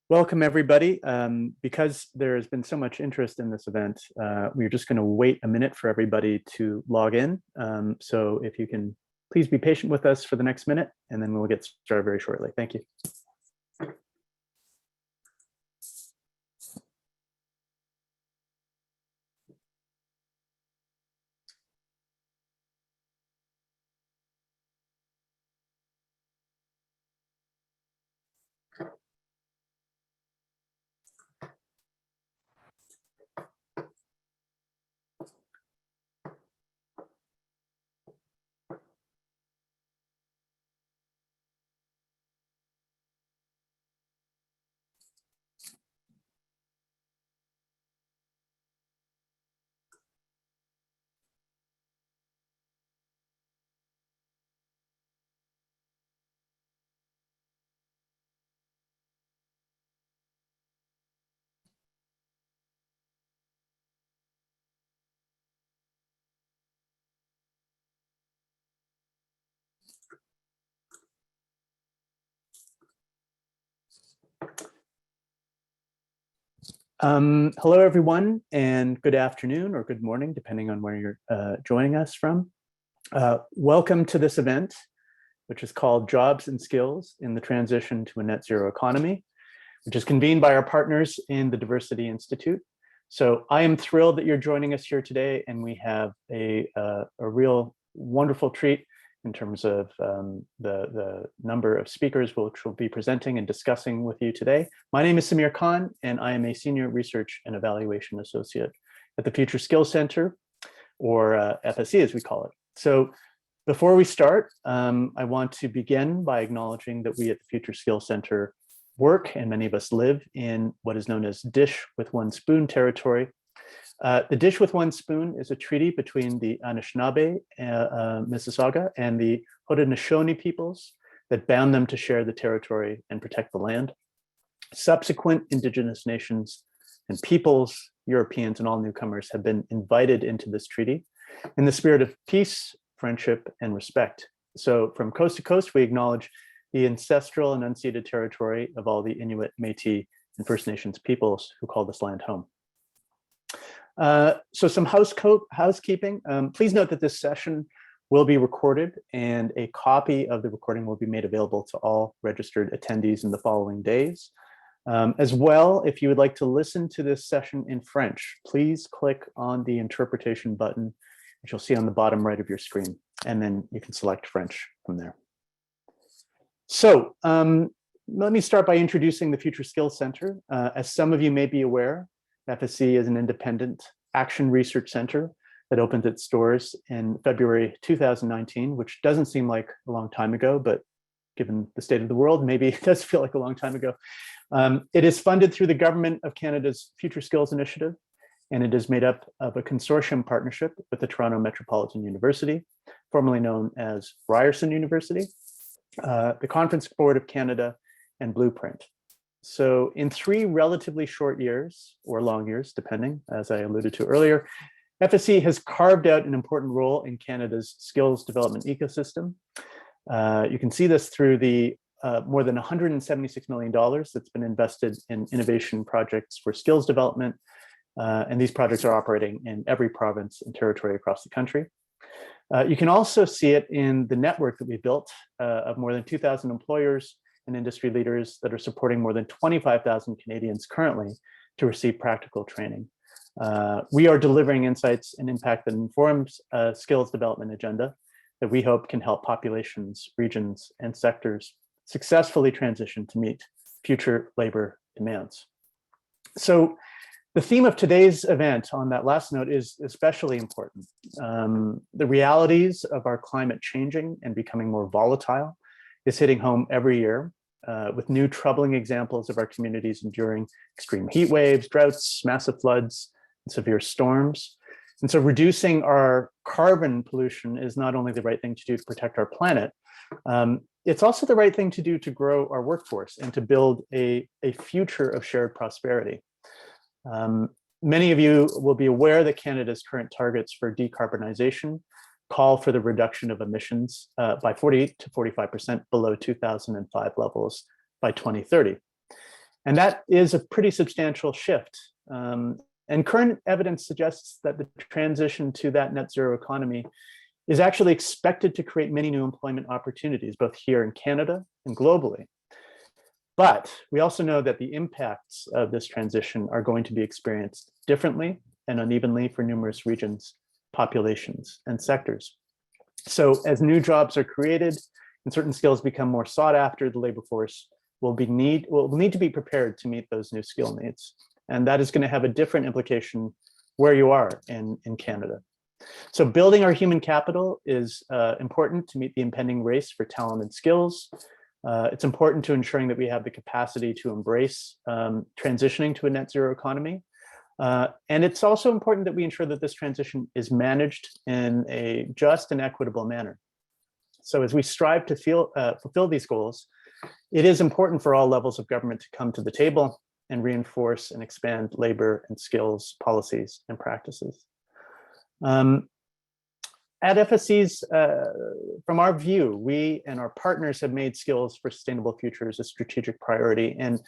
Welcome, everybody. Because there has been so much interest in this event, we're just going to wait a minute for everybody to log in. So if you can please be patient with us for the next minute, and then we'll get started very shortly. Thank you. Hello, everyone, and good afternoon or good morning, depending on where you're joining us from. Welcome to this event, which is called Jobs and Skills in the Transition to a Net Zero Economy, which is convened by our partners in the Diversity Institute. So I am thrilled that you're joining us here today, and we have a real wonderful treat in terms of the number of speakers which will be presenting and discussing with you today. My name is Samir Khan, and I am a Senior Research and Evaluation Associate at the Future Skills Center, or FSC as we call it. So before we start, I want to begin by acknowledging that we at the Future Skills Center work, and many of us live in what is known as Dish with One Spoon territory. The Dish with One Spoon is a treaty between the Anishinaabe, Mississauga, and the Haudenosaunee peoples that bound them to share the territory and protect the land. Subsequent Indigenous nations and peoples, Europeans, and all newcomers have been invited into this treaty in the spirit of peace, friendship, and respect. So from coast to coast, we acknowledge the ancestral and unceded territory of all the Inuit, Métis, and First Nations peoples who call this land home. So some housekeeping. Please note that this session will be recorded, and a copy of the recording will be made available to all registered attendees in the following days. As well, if you would like to listen to this session in French, please click on the interpretation button, which you'll see on the bottom right of your screen, and then you can select French from there. So let me start by introducing the Future Skills Center. As some of you may be aware, FSC is an independent action research center that opened its doors in February 2019, which doesn't seem like a long time ago, but given the state of the world, maybe it does feel like a long time ago. It is funded through the Government of Canada's Future Skills Initiative, and it is made up of a consortium partnership with the Toronto Metropolitan University, formerly known as Ryerson University, the Conference Board of Canada, and Blueprint. So in 3 relatively short years, or long years, depending, as I alluded to earlier, FSC has carved out an important role in Canada's skills development ecosystem. You can see this through the more than $176 million that's been invested in innovation projects for skills development. And these projects are operating in every province and territory across the country. You can also see it in the network that we built of more than 2,000 employers and industry leaders that are supporting more than 25,000 Canadians currently to receive practical training. We are delivering insights and impact that informs a skills development agenda that we hope can help populations, regions, and sectors successfully transition to meet future labor demands. So the theme of today's event on that last note is especially important. The realities of our climate changing and becoming more volatile is hitting home every year with new troubling examples of our communities enduring extreme heat waves, droughts, massive floods, and severe storms. And so reducing our carbon pollution is not only the right thing to do to protect our planet, it's also the right thing to do to grow our workforce and to build a future of shared prosperity. Many of you will be aware that Canada's current targets for decarbonization call for the reduction of emissions by 40 to 45% below 2005 levels by 2030. And that is a pretty substantial shift. And current evidence suggests that the transition to that net zero economy is actually expected to create many new employment opportunities, both here in Canada and globally. But we also know that the impacts of this transition are going to be experienced differently and unevenly for numerous regions, populations, and sectors. So as new jobs are created and certain skills become more sought after, the labor force will need to be prepared to meet those new skill needs. And that is going to have a different implication where you are in Canada. So building our human capital is important to meet the impending race for talent and skills. It's important to ensuring that we have the capacity to embrace transitioning to a net zero economy. And it's also important that we ensure that this transition is managed in a just and equitable manner. So as we strive to fulfill these goals, it is important for all levels of government to come to the table and reinforce and expand labor and skills policies and practices. At FSC's, from our view, we and our partners have made skills for sustainable futures a strategic priority. And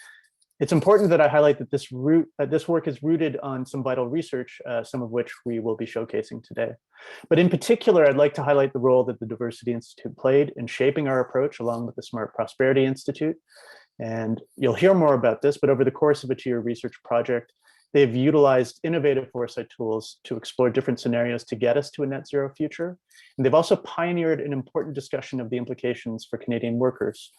it's important that I highlight that this work is rooted on some vital research, some of which we will be showcasing today. But in particular, I'd like to highlight the role that the Diversity Institute played in shaping our approach along with the Smart Prosperity Institute. And you'll hear more about this, but over the course of a 2-year research project, they've utilized innovative foresight tools to explore different scenarios to get us to a net zero future. And they've also pioneered an important discussion of the implications for Canadian workers.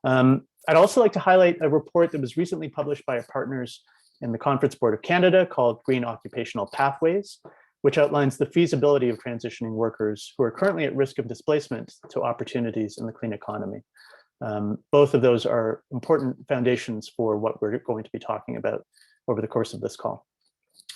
I'd also like to highlight a report that was recently published by our partners in the Conference Board of Canada called Green Occupational Pathways, which outlines the feasibility of transitioning workers who are currently at risk of displacement to opportunities in the clean economy. Both of those are important foundations for what we're going to be talking about over the course of this call.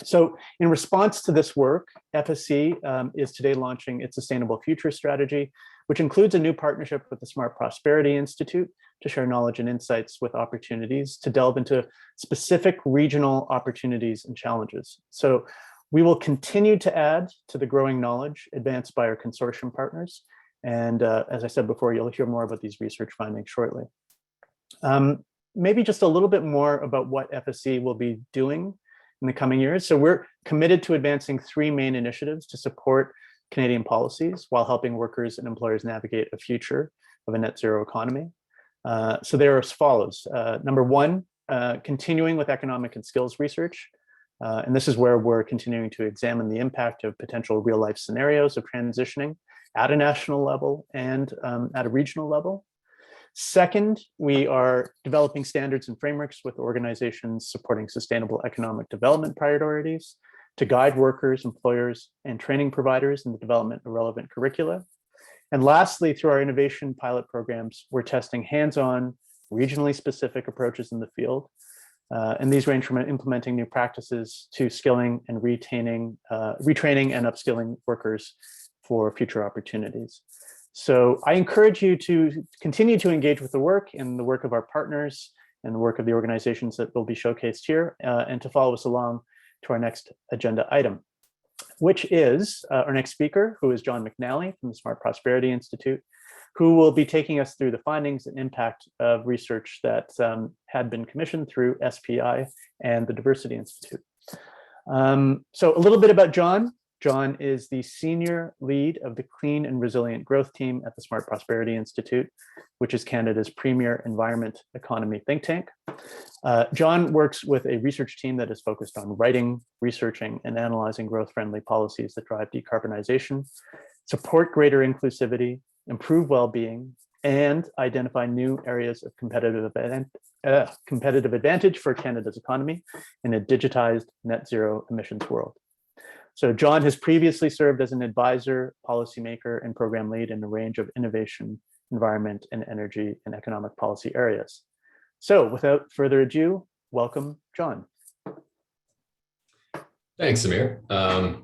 So in response to this work, FSC is today launching its Sustainable Future Strategy, which includes a new partnership with the Smart Prosperity Institute to share knowledge and insights with opportunities to delve into specific regional opportunities and challenges. So we will continue to add to the growing knowledge advanced by our consortium partners. And as I said before, you'll hear more about these research findings shortly. Maybe just a little bit more about what FSC will be doing in the coming years. So we're committed to advancing 3 main initiatives to support Canadian policies while helping workers and employers navigate a future of a net zero economy. So they're as follows. Number 1, continuing with economic and skills research. And this is where we're continuing to examine the impact of potential real life scenarios of transitioning at a national level and at a regional level. Second, we are developing standards and frameworks with organizations supporting sustainable economic development priorities to guide workers, employers, and training providers in the development of relevant curricula. And lastly, through our innovation pilot programs, we're testing hands-on, regionally specific approaches in the field. And these range from implementing new practices to skilling and retraining and upskilling workers for future opportunities. So I encourage you to continue to engage with the work and the work of our partners and the work of the organizations that will be showcased here, and to follow us along to our next agenda item, which is our next speaker, who is John McNally from the Smart Prosperity Institute, who will be taking us through the findings and impact of research that had been commissioned through SPI and the Diversity Institute. So a little bit about John. John is the senior lead of the Clean and Resilient Growth team at the Smart Prosperity Institute, which is Canada's premier environment economy think tank. John works with a research team that is focused on writing, researching, and analyzing growth-friendly policies that drive decarbonization, support greater inclusivity, improve well-being, and identify new areas of competitive advantage for Canada's economy in a digitized net zero emissions world. So John has previously served as an advisor, policymaker, and program lead in a range of innovation, environment, and energy and economic policy areas. So without further ado, welcome, John. Thanks, Samir.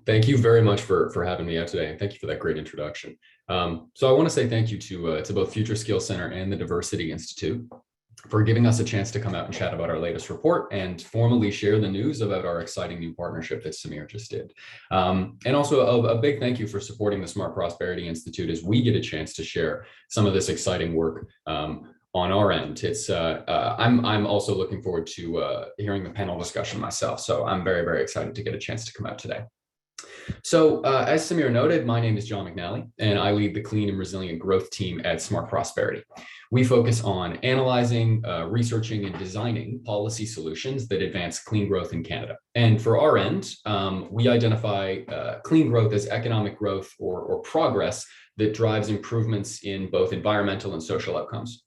Thank you very much for having me out today, and thank you for that great introduction. So I want to say thank you to both Future Skills Center and the Diversity Institute for giving us a chance to come out and chat about our latest report and formally share the news about our exciting new partnership that Samir just did. And also a big thank you for supporting the Smart Prosperity Institute as we get a chance to share some of this exciting work on our end. I'm also looking forward to hearing the panel discussion myself. So I'm very, very excited to get a chance to come out today. So as Samir noted, my name is John McNally, and I lead the Clean and Resilient Growth team at Smart Prosperity. We focus on analyzing, researching, and designing policy solutions that advance clean growth in Canada. And for our end, we identify clean growth as economic growth or progress that drives improvements in both environmental and social outcomes.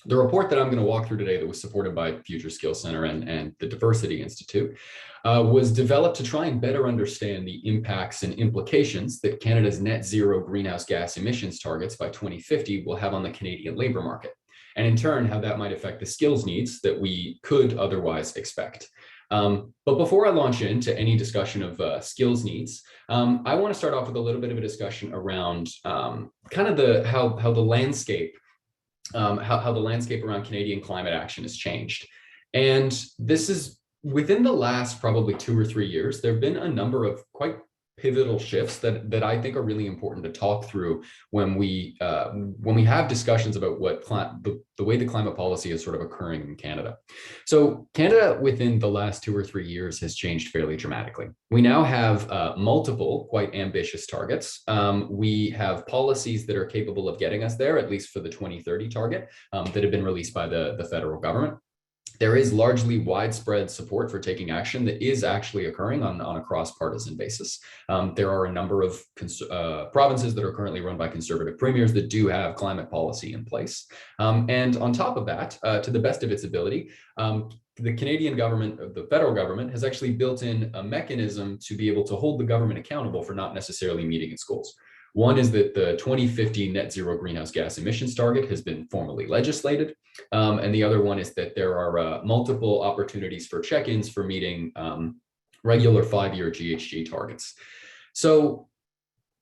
The report that I'm going to walk through today that was supported by Future Skills Center and the Diversity Institute was developed to try and better understand the impacts and implications that Canada's net zero greenhouse gas emissions targets by 2050 will have on the Canadian labor market, and in turn, how that might affect the skills needs that we could otherwise expect. But before I launch into any discussion of skills needs, I want to start off with a little bit of a discussion around kind of how the landscape around Canadian climate action has changed. And this is within the last probably 2 or 3 years, there have been a number of quite pivotal shifts that I think are really important to talk through when we have discussions about what the way the climate policy is sort of occurring in Canada. So Canada within the last 2 or 3 years has changed fairly dramatically. We now have multiple quite ambitious targets. We have policies that are capable of getting us there, at least for the 2030 target that have been released by the federal government. There is largely widespread support for taking action that is actually occurring on a cross-partisan basis. There are a number of provinces that are currently run by conservative premiers that do have climate policy in place. And on top of that, to the best of its ability, the Canadian government, the federal government, has actually built in a mechanism to be able to hold the government accountable for not necessarily meeting its goals. One is that the 2050 net zero greenhouse gas emissions target has been formally legislated. And the other one is that there are multiple opportunities for check-ins for meeting regular 5-year GHG targets. So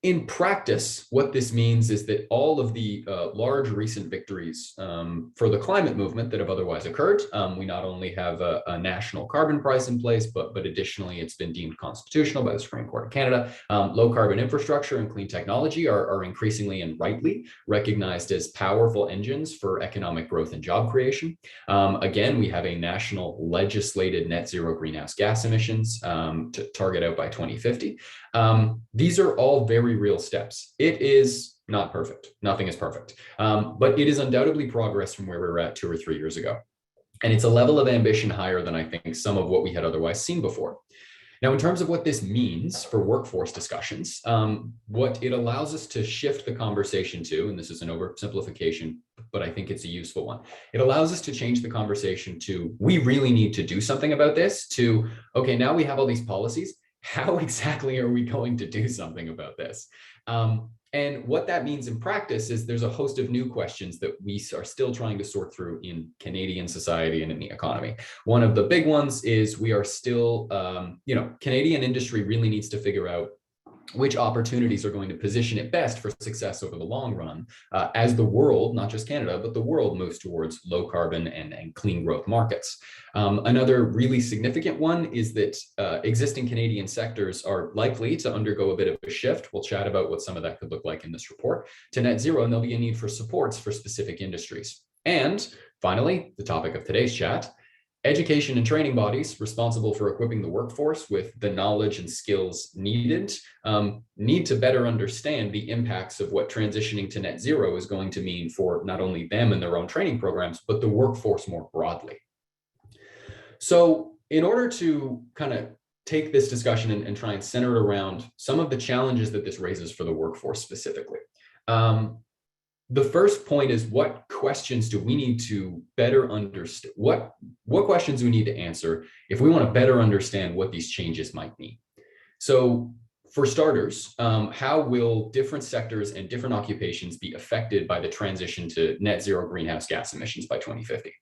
in practice, what this means is that all of the large recent victories for the climate movement that have otherwise occurred, we not only have a national carbon price in place, but additionally, it's been deemed constitutional by the Supreme Court of Canada. Low carbon infrastructure and clean technology are increasingly and rightly recognized as powerful engines for economic growth and job creation. Again, we have a national legislated net zero greenhouse gas emissions to target out by 2050. These are all very real steps. It is not perfect. Nothing is perfect. But it is undoubtedly progress from where we were at 2 or 3 years ago. And it's a level of ambition higher than I think some of what we had otherwise seen before. Now, in terms of what this means for workforce discussions, what it allows us to shift the conversation to, and this is an oversimplification, but I think it's a useful one. It allows us to change the conversation to, we really need to do something about this, to, okay, now we have all these policies. How exactly are we going to do something about this? And what that means in practice is there's a host of new questions that we are still trying to sort through in Canadian society and in the economy. One of the big ones is we are still, Canadian industry really needs to figure out which opportunities are going to position it best for success over the long run as the world, not just Canada, but the world moves towards low carbon and clean growth markets. Another really significant one is that existing Canadian sectors are likely to undergo a bit of a shift. We'll chat about what some of that could look like in this report to net zero, and there'll be a need for supports for specific industries. And finally, the topic of today's chat, education and training bodies responsible for equipping the workforce with the knowledge and skills needed need to better understand the impacts of what transitioning to net zero is going to mean for not only them and their own training programs, but the workforce more broadly. So in order to kind of take this discussion and try and center it around some of the challenges that this raises for the workforce specifically, the first point is, what questions do we need to better understand? What questions do we need to answer if we want to better understand what these changes might mean? So for starters, how will different sectors and different occupations be affected by the transition to net zero greenhouse gas emissions by 2050?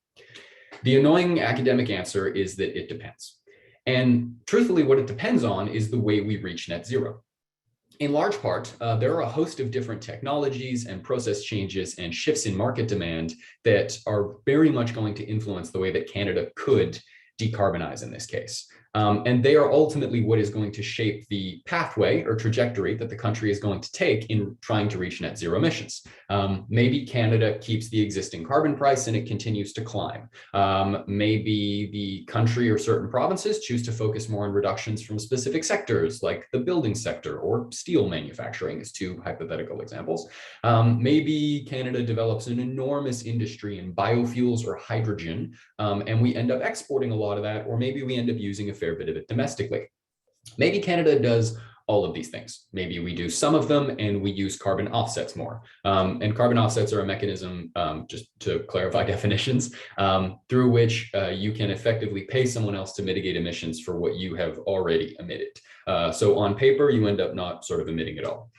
The annoying academic answer is that it depends. And truthfully, what it depends on is the way we reach net zero. In large part, there are a host of different technologies and process changes and shifts in market demand that are very much going to influence the way that Canada could decarbonize in this case. And they are ultimately what is going to shape the pathway or trajectory that the country is going to take in trying to reach net zero emissions. Maybe Canada keeps the existing carbon price and it continues to climb. Maybe the country or certain provinces choose to focus more on reductions from specific sectors, like the building sector or steel manufacturing, as two hypothetical examples. Maybe Canada develops an enormous industry in biofuels or hydrogen, and we end up exporting a lot of that, or maybe we end up using a fair bit of it domestically. Maybe Canada does all of these things. Maybe we do some of them and we use carbon offsets more. And carbon offsets are a mechanism, just to clarify definitions, through which you can effectively pay someone else to mitigate emissions for what you have already emitted. So on paper, you end up not sort of emitting at all.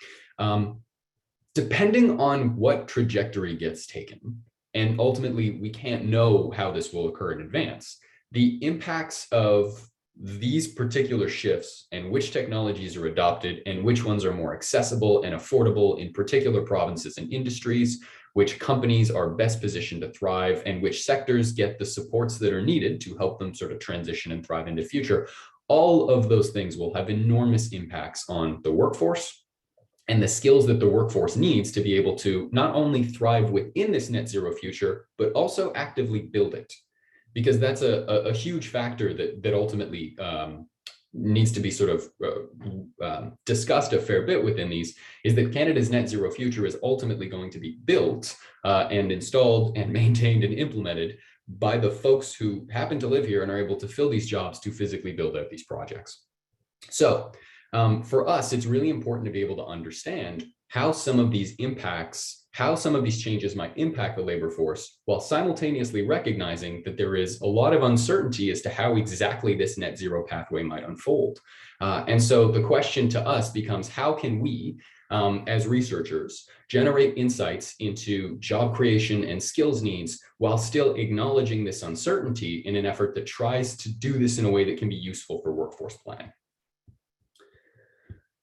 Depending on what trajectory gets taken, and ultimately we can't know how this will occur in advance, the impacts of these particular shifts and which technologies are adopted and which ones are more accessible and affordable in particular provinces and industries, which companies are best positioned to thrive, and which sectors get the supports that are needed to help them sort of transition and thrive into the future. All of those things will have enormous impacts on the workforce and the skills that the workforce needs to be able to not only thrive within this net zero future, but also actively build it. Because that's a huge factor that ultimately needs to be sort of discussed a fair bit within these, is that Canada's net zero future is ultimately going to be built and installed and maintained and implemented by the folks who happen to live here and are able to fill these jobs to physically build out these projects. So for us, it's really important to be able to understand how some of these changes might impact the labor force, while simultaneously recognizing that there is a lot of uncertainty as to how exactly this net zero pathway might unfold. And so the question to us becomes, how can we, as researchers, generate insights into job creation and skills needs while still acknowledging this uncertainty in an effort that tries to do this in a way that can be useful for workforce planning?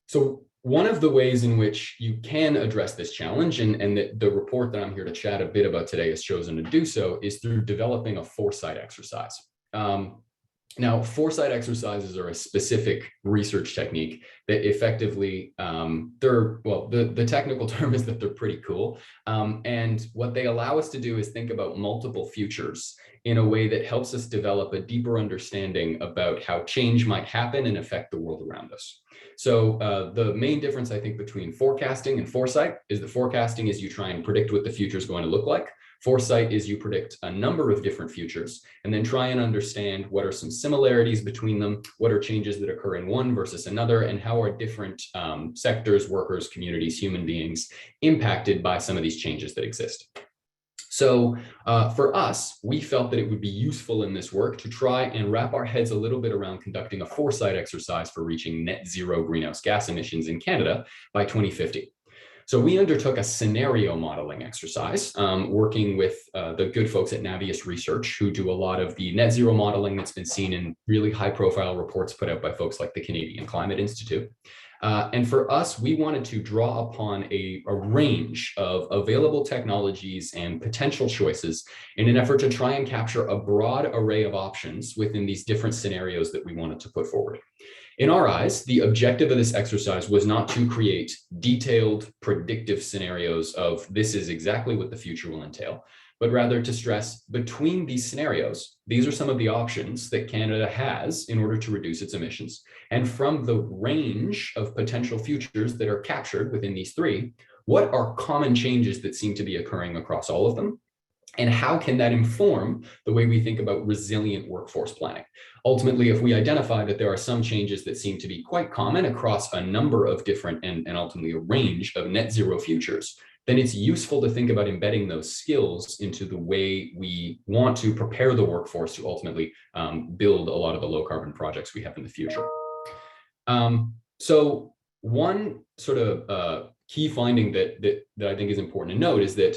So one of the ways in which you can address this challenge, and the report that I'm here to chat a bit about today has chosen to do so, is through developing a foresight exercise. Now, foresight exercises are a specific research technique that effectively, the technical term is that they're pretty cool. And what they allow us to do is think about multiple futures in a way that helps us develop a deeper understanding about how change might happen and affect the world around us. So the main difference, I think, between forecasting and foresight is that forecasting is you try and predict what the future is going to look like. Foresight is you predict a number of different futures and then try and understand what are some similarities between them, what are changes that occur in one versus another, and how are different sectors, workers, communities, human beings impacted by some of these changes that exist. So for us, we felt that it would be useful in this work to try and wrap our heads a little bit around conducting a foresight exercise for reaching net zero greenhouse gas emissions in Canada by 2050. So we undertook a scenario modeling exercise, working with the good folks at Navius Research, who do a lot of the net zero modeling that's been seen in really high profile reports put out by folks like the Canadian Climate Institute. And for us, we wanted to draw upon a range of available technologies and potential choices in an effort to try and capture a broad array of options within these different scenarios that we wanted to put forward. In our eyes, the objective of this exercise was not to create detailed predictive scenarios of this is exactly what the future will entail, but rather to stress between these scenarios, these are some of the options that Canada has in order to reduce its emissions. And from the range of potential futures that are captured within these three, what are common changes that seem to be occurring across all of them? And how can that inform the way we think about resilient workforce planning? Ultimately, if we identify that there are some changes that seem to be quite common across a number of different and ultimately a range of net zero futures, then it's useful to think about embedding those skills into the way we want to prepare the workforce to ultimately build a lot of the low carbon projects we have in the future. So one sort of key finding that I think is important to note is that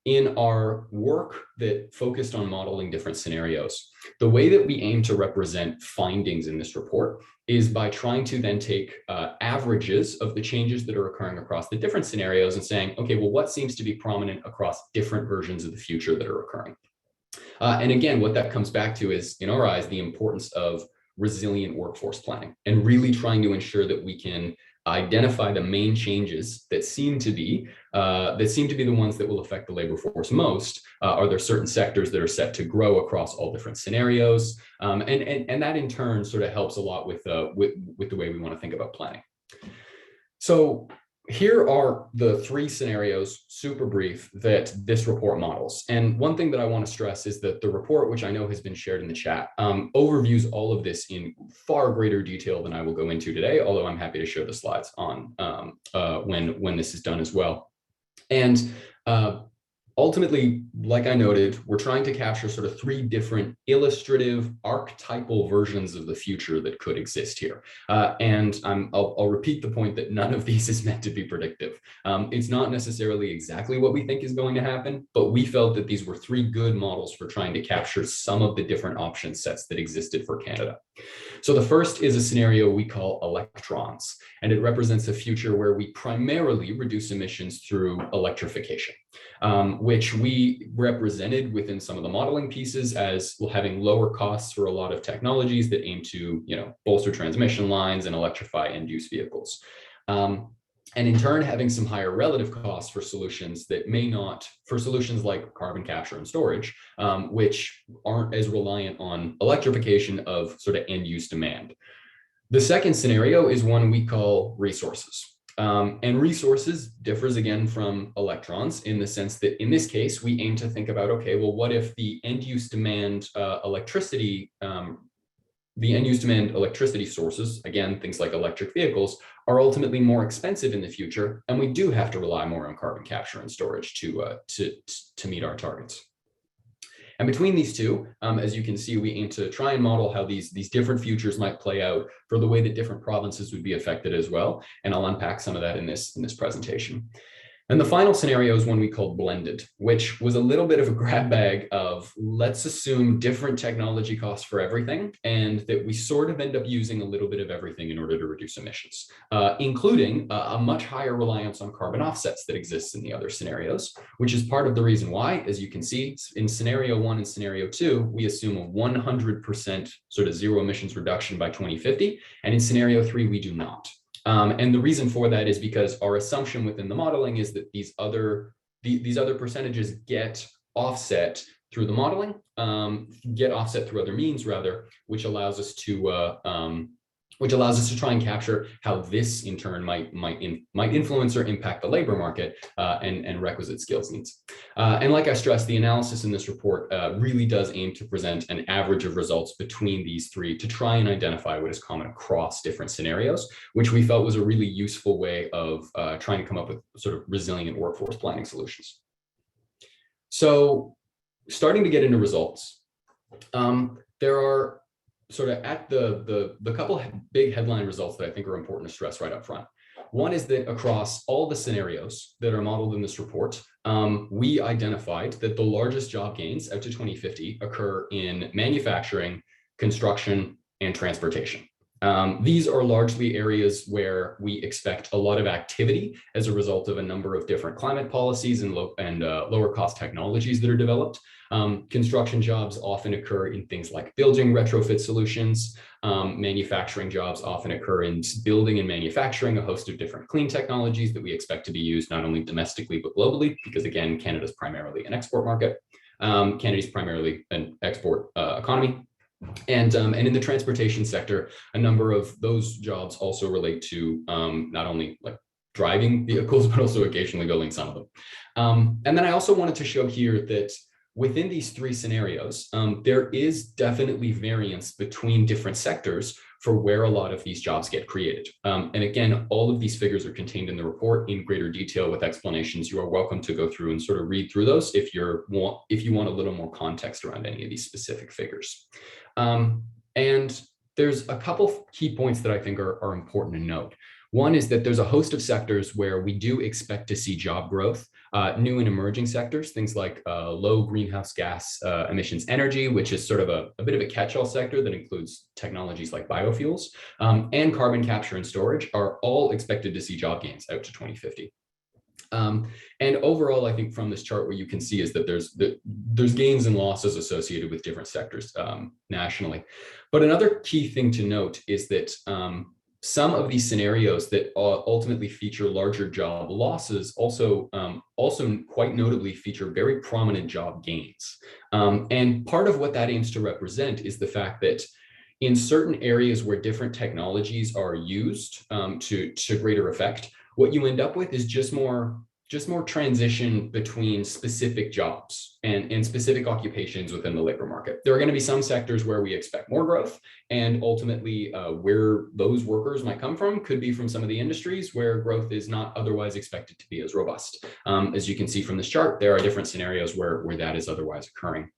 in our work that focused on modeling different scenarios, the way that we aim to represent findings in this report is by trying to then take averages of the changes that are occurring across the different scenarios and saying, okay, well, what seems to be prominent across different versions of the future that are occurring? And again, what that comes back to is, in our eyes, the importance of resilient workforce planning and really trying to ensure that we can identify the main changes that seem to be the ones that will affect the labor force most. Are there certain sectors that are set to grow across all different scenarios? And that in turn sort of helps a lot with the way we want to think about planning. So here are the three scenarios, super brief, that this report models. And one thing that I want to stress is that the report, which I know has been shared in the chat, overviews all of this in far greater detail than I will go into today, although I'm happy to show the slides on when this is done as well. And ultimately, like I noted, we're trying to capture sort of three different illustrative, archetypal versions of the future that could exist here. And I'll repeat the point that none of these is meant to be predictive. It's not necessarily exactly what we think is going to happen, but we felt that these were three good models for trying to capture some of the different option sets that existed for Canada. So the first is a scenario we call electrons, and it represents a future where we primarily reduce emissions through electrification, which we represented within some of the modeling pieces as having lower costs for a lot of technologies that aim to, bolster transmission lines and electrify end-use vehicles. And in turn, having some higher relative costs for solutions that may not, for solutions like carbon capture and storage, which aren't as reliant on electrification of sort of end-use demand. The second scenario is one we call resources. And resources differs again from electrons in the sense that in this case, we aim to think about, okay, well, what if the end-use demand electricity sources, again, things like electric vehicles, are ultimately more expensive in the future, and we do have to rely more on carbon capture and storage to meet our targets. And between these two, as you can see, we aim to try and model how these different futures might play out for the way that different provinces would be affected as well. And I'll unpack some of that in this presentation. And the final scenario is one we called blended, which was a little bit of a grab bag of let's assume different technology costs for everything, and that we sort of end up using a little bit of everything in order to reduce emissions, including a much higher reliance on carbon offsets that exists in the other scenarios, which is part of the reason why, as you can see, in scenario 1 and scenario 2, we assume a 100% sort of zero emissions reduction by 2050, and in scenario 3, we do not. And the reason for that is because our assumption within the modeling is that these other percentages get offset through the modeling, get offset through other means rather, which allows us to try and capture how this in turn might influence or impact the labor market and requisite skills needs. And like I stressed, the analysis in this report really does aim to present an average of results between these three to try and identify what is common across different scenarios, which we felt was a really useful way of trying to come up with sort of resilient workforce planning solutions. So starting to get into results, there are sort of at the couple big headline results that I think are important to stress right up front. One is that across all the scenarios that are modeled in this report, we identified that the largest job gains out to 2050 occur in manufacturing, construction, and transportation. These are largely areas where we expect a lot of activity as a result of a number of different climate policies and lower cost technologies that are developed. Construction jobs often occur in things like building retrofit solutions. Manufacturing jobs often occur in building and manufacturing a host of different clean technologies that we expect to be used not only domestically, but globally, because again, Canada's primarily an export market. Canada's primarily an export economy. And in the transportation sector, a number of those jobs also relate to not only like driving vehicles, but also occasionally building some of them. And then I also wanted to show here that within these three scenarios, there is definitely variance between different sectors for where a lot of these jobs get created. And again, all of these figures are contained in the report in greater detail with explanations. You are welcome to go through and sort of read through those if you want a little more context around any of these specific figures. And there's a couple key points that I think are important to note. One is that there's a host of sectors where we do expect to see job growth, new and emerging sectors, things like low greenhouse gas emissions energy, which is sort of a bit of a catch-all sector that includes technologies like biofuels, and carbon capture and storage are all expected to see job gains out to 2050. And overall, I think from this chart, what you can see is that there's gains and losses associated with different sectors nationally. But another key thing to note is that some of these scenarios that ultimately feature larger job losses also quite notably feature very prominent job gains. And part of what that aims to represent is the fact that in certain areas where different technologies are used to greater effect, what you end up with is just more transition between specific jobs and specific occupations within the labor market. There are going to be some sectors where we expect more growth, and ultimately where those workers might come from could be from some of the industries where growth is not otherwise expected to be as robust. As you can see from this chart, there are different scenarios where that is otherwise occurring.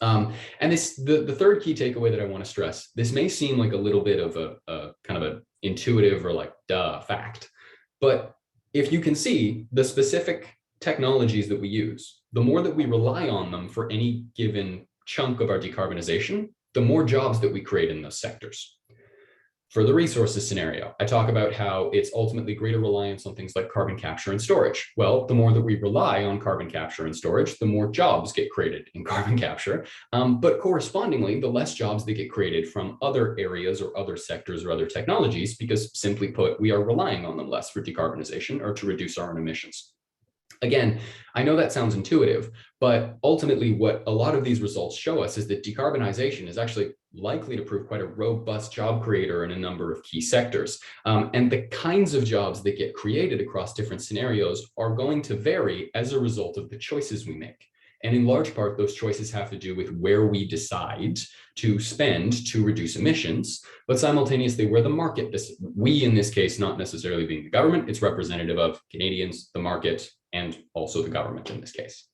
And the third key takeaway that I want to stress, this may seem like a little bit of a kind of an intuitive or like duh fact, but if you can see the specific technologies that we use, the more that we rely on them for any given chunk of our decarbonization, the more jobs that we create in those sectors. For the resources scenario, I talk about how it's ultimately greater reliance on things like carbon capture and storage. Well, the more that we rely on carbon capture and storage, the more jobs get created in carbon capture. But correspondingly, the less jobs that get created from other areas or other sectors or other technologies, because simply put, we are relying on them less for decarbonization or to reduce our own emissions. Again, I know that sounds intuitive, but ultimately what a lot of these results show us is that decarbonization is actually likely to prove quite a robust job creator in a number of key sectors. And the kinds of jobs that get created across different scenarios are going to vary as a result of the choices we make. And in large part, those choices have to do with where we decide to spend to reduce emissions, but simultaneously where the market, we in this case, not necessarily being the government, it's representative of Canadians, the market, and also the government in this case.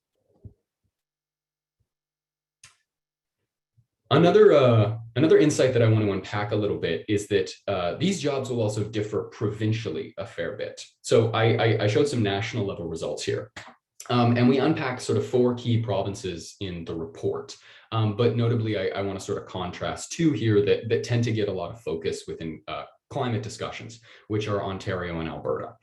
Another insight that I want to unpack a little bit is that these jobs will also differ provincially a fair bit. So I showed some national level results here. And we unpacked sort of 4 key provinces in the report. But notably, I want to sort of contrast 2 here that tend to get a lot of focus within climate discussions, which are Ontario and Alberta,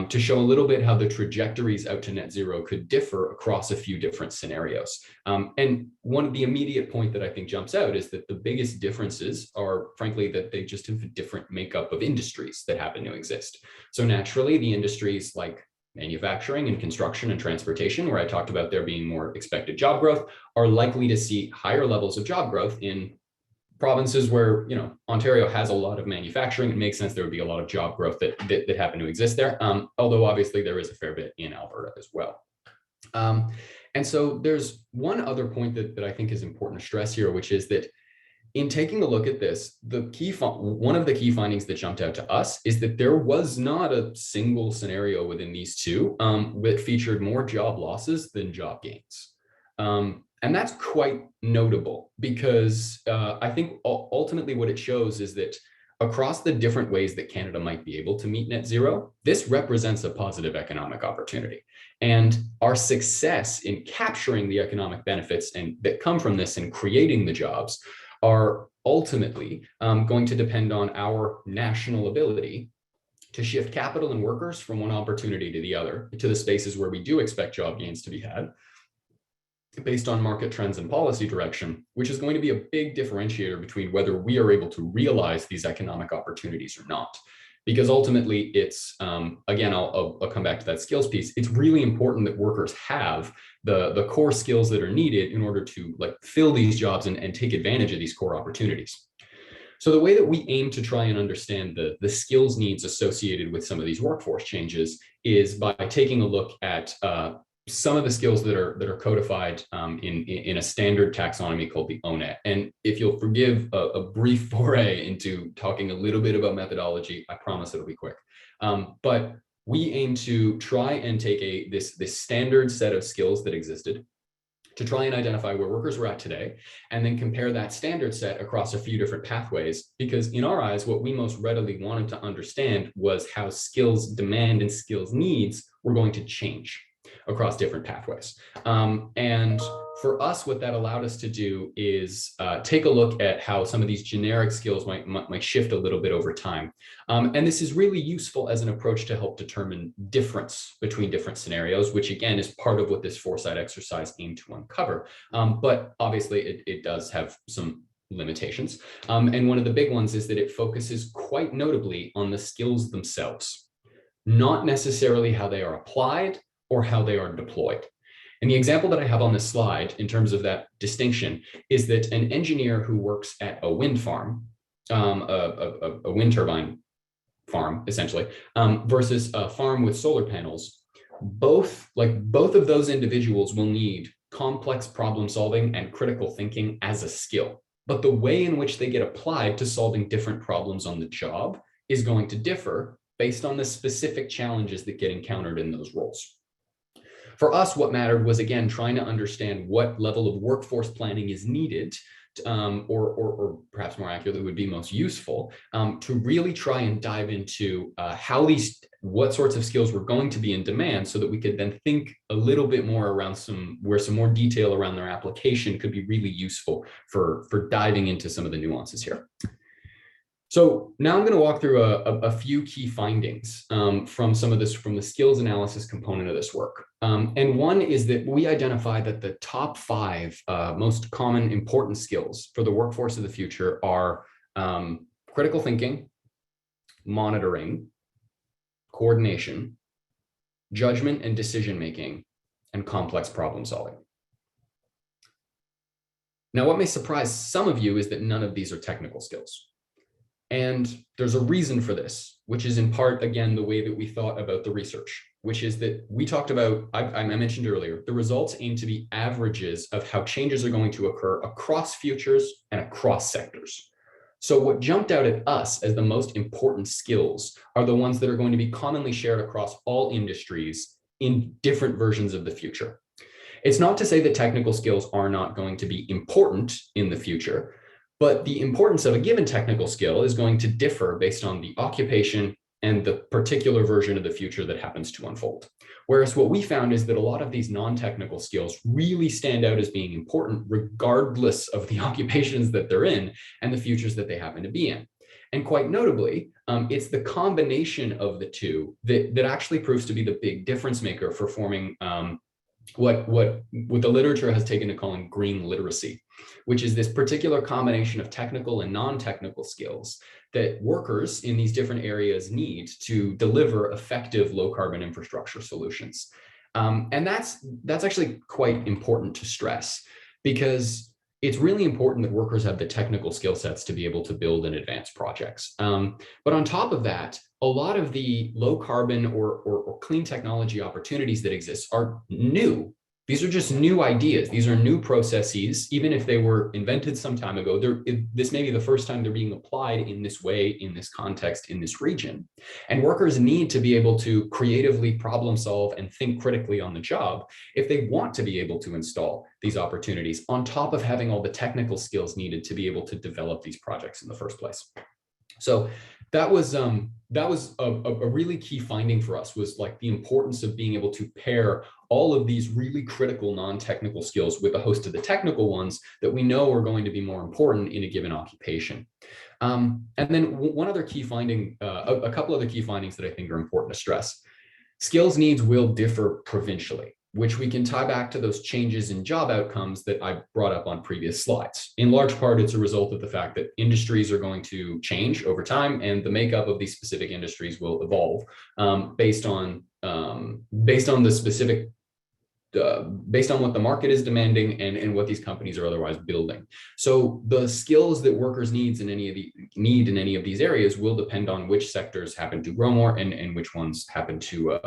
to show a little bit how the trajectories out to net zero could differ across a few different scenarios. And one of the immediate point that I think jumps out is that the biggest differences are, frankly, that they just have a different makeup of industries that happen to exist. So naturally, the industries like manufacturing and construction and transportation, where I talked about there being more expected job growth, are likely to see higher levels of job growth in provinces where, you know, Ontario has a lot of manufacturing. It makes sense there would be a lot of job growth that happen to exist there, although obviously there is a fair bit in Alberta as well. And so there's one other point that I think is important to stress here, which is that in taking a look at this, one of the key findings that jumped out to us is that there was not a single scenario within these 2 that featured more job losses than job gains. And that's quite notable because I think ultimately what it shows is that across the different ways that Canada might be able to meet net zero, this represents a positive economic opportunity. And our success in capturing the economic benefits that come from this and creating the jobs are ultimately going to depend on our national ability to shift capital and workers from one opportunity to the other, to the spaces where we do expect job gains to be had, based on market trends and policy direction, which is going to be a big differentiator between whether we are able to realize these economic opportunities or not. Because ultimately it's, again, I'll come back to that skills piece. It's really important that workers have the core skills that are needed in order to like fill these jobs and take advantage of these core opportunities. So the way that we aim to try and understand the skills needs associated with some of these workforce changes is by taking a look at some of the skills that are codified in a standard taxonomy called the ONET. And if you'll forgive a brief foray into talking a little bit about methodology, I promise it'll be quick. But we aim to try and take this standard set of skills that existed to try and identify where workers were at today, and then compare that standard set across a few different pathways. Because in our eyes, what we most readily wanted to understand was how skills demand and skills needs were going to change. across different pathways. And for us, what that allowed us to do is take a look at how some of these generic skills might shift a little bit over time. And this is really useful as an approach to help determine difference between different scenarios, which again is part of what this Foresight exercise aimed to uncover. But obviously it does have some limitations. And one of the big ones is that it focuses quite notably on the skills themselves, not necessarily how they are applied or how they are deployed. And the example that I have on this slide in terms of that distinction is that an engineer who works at a wind farm, a wind turbine farm, essentially, versus a farm with solar panels, both of those individuals will need complex problem solving and critical thinking as a skill. But the way in which they get applied to solving different problems on the job is going to differ based on the specific challenges that get encountered in those roles. For us, what mattered was, again, trying to understand what level of workforce planning is needed, or perhaps more accurately would be most useful, to really try and dive into what sorts of skills were going to be in demand, so that we could then think a little bit more around some more detail around their application could be really useful for diving into some of the nuances here. So now I'm going to walk through a few key findings from the skills analysis component of this work. And one is that we identify that the top 5 most common important skills for the workforce of the future are critical thinking, monitoring, coordination, judgment and decision-making, and complex problem solving. Now, what may surprise some of you is that none of these are technical skills. And there's a reason for this, which is in part, again, the way that we thought about the research, which is that we talked about, I mentioned earlier, the results aim to be averages of how changes are going to occur across futures and across sectors. So what jumped out at us as the most important skills are the ones that are going to be commonly shared across all industries in different versions of the future. It's not to say that technical skills are not going to be important in the future, but the importance of a given technical skill is going to differ based on the occupation and the particular version of the future that happens to unfold. Whereas what we found is that a lot of these non-technical skills really stand out as being important regardless of the occupations that they're in and the futures that they happen to be in. And quite notably, it's the combination of the two that actually proves to be the big difference maker for forming what the literature has taken to calling green literacy, which is this particular combination of technical and non-technical skills that workers in these different areas need to deliver effective low carbon infrastructure solutions. And that's actually quite important to stress, because it's really important that workers have the technical skill sets to be able to build and advance projects. But on top of that, a lot of the low carbon or clean technology opportunities that exist are new. These are just new ideas. These are new processes. Even if they were invented some time ago, this may be the first time they're being applied in this way, in this context, in this region. And workers need to be able to creatively problem solve and think critically on the job if they want to be able to install these opportunities, on top of having all the technical skills needed to be able to develop these projects in the first place. So that was a really key finding for us, was like the importance of being able to pair all of these really critical non-technical skills with a host of the technical ones that we know are going to be more important in a given occupation. And then one other key finding, a couple other key findings that I think are important to stress. Skills needs will differ provincially, which we can tie back to those changes in job outcomes that I brought up on previous slides. In large part, it's a result of the fact that industries are going to change over time, and the makeup of these specific industries will evolve based on the specific, based on what the market is demanding and what these companies are otherwise building. So the skills that workers need in any of these areas will depend on which sectors happen to grow more and which ones happen to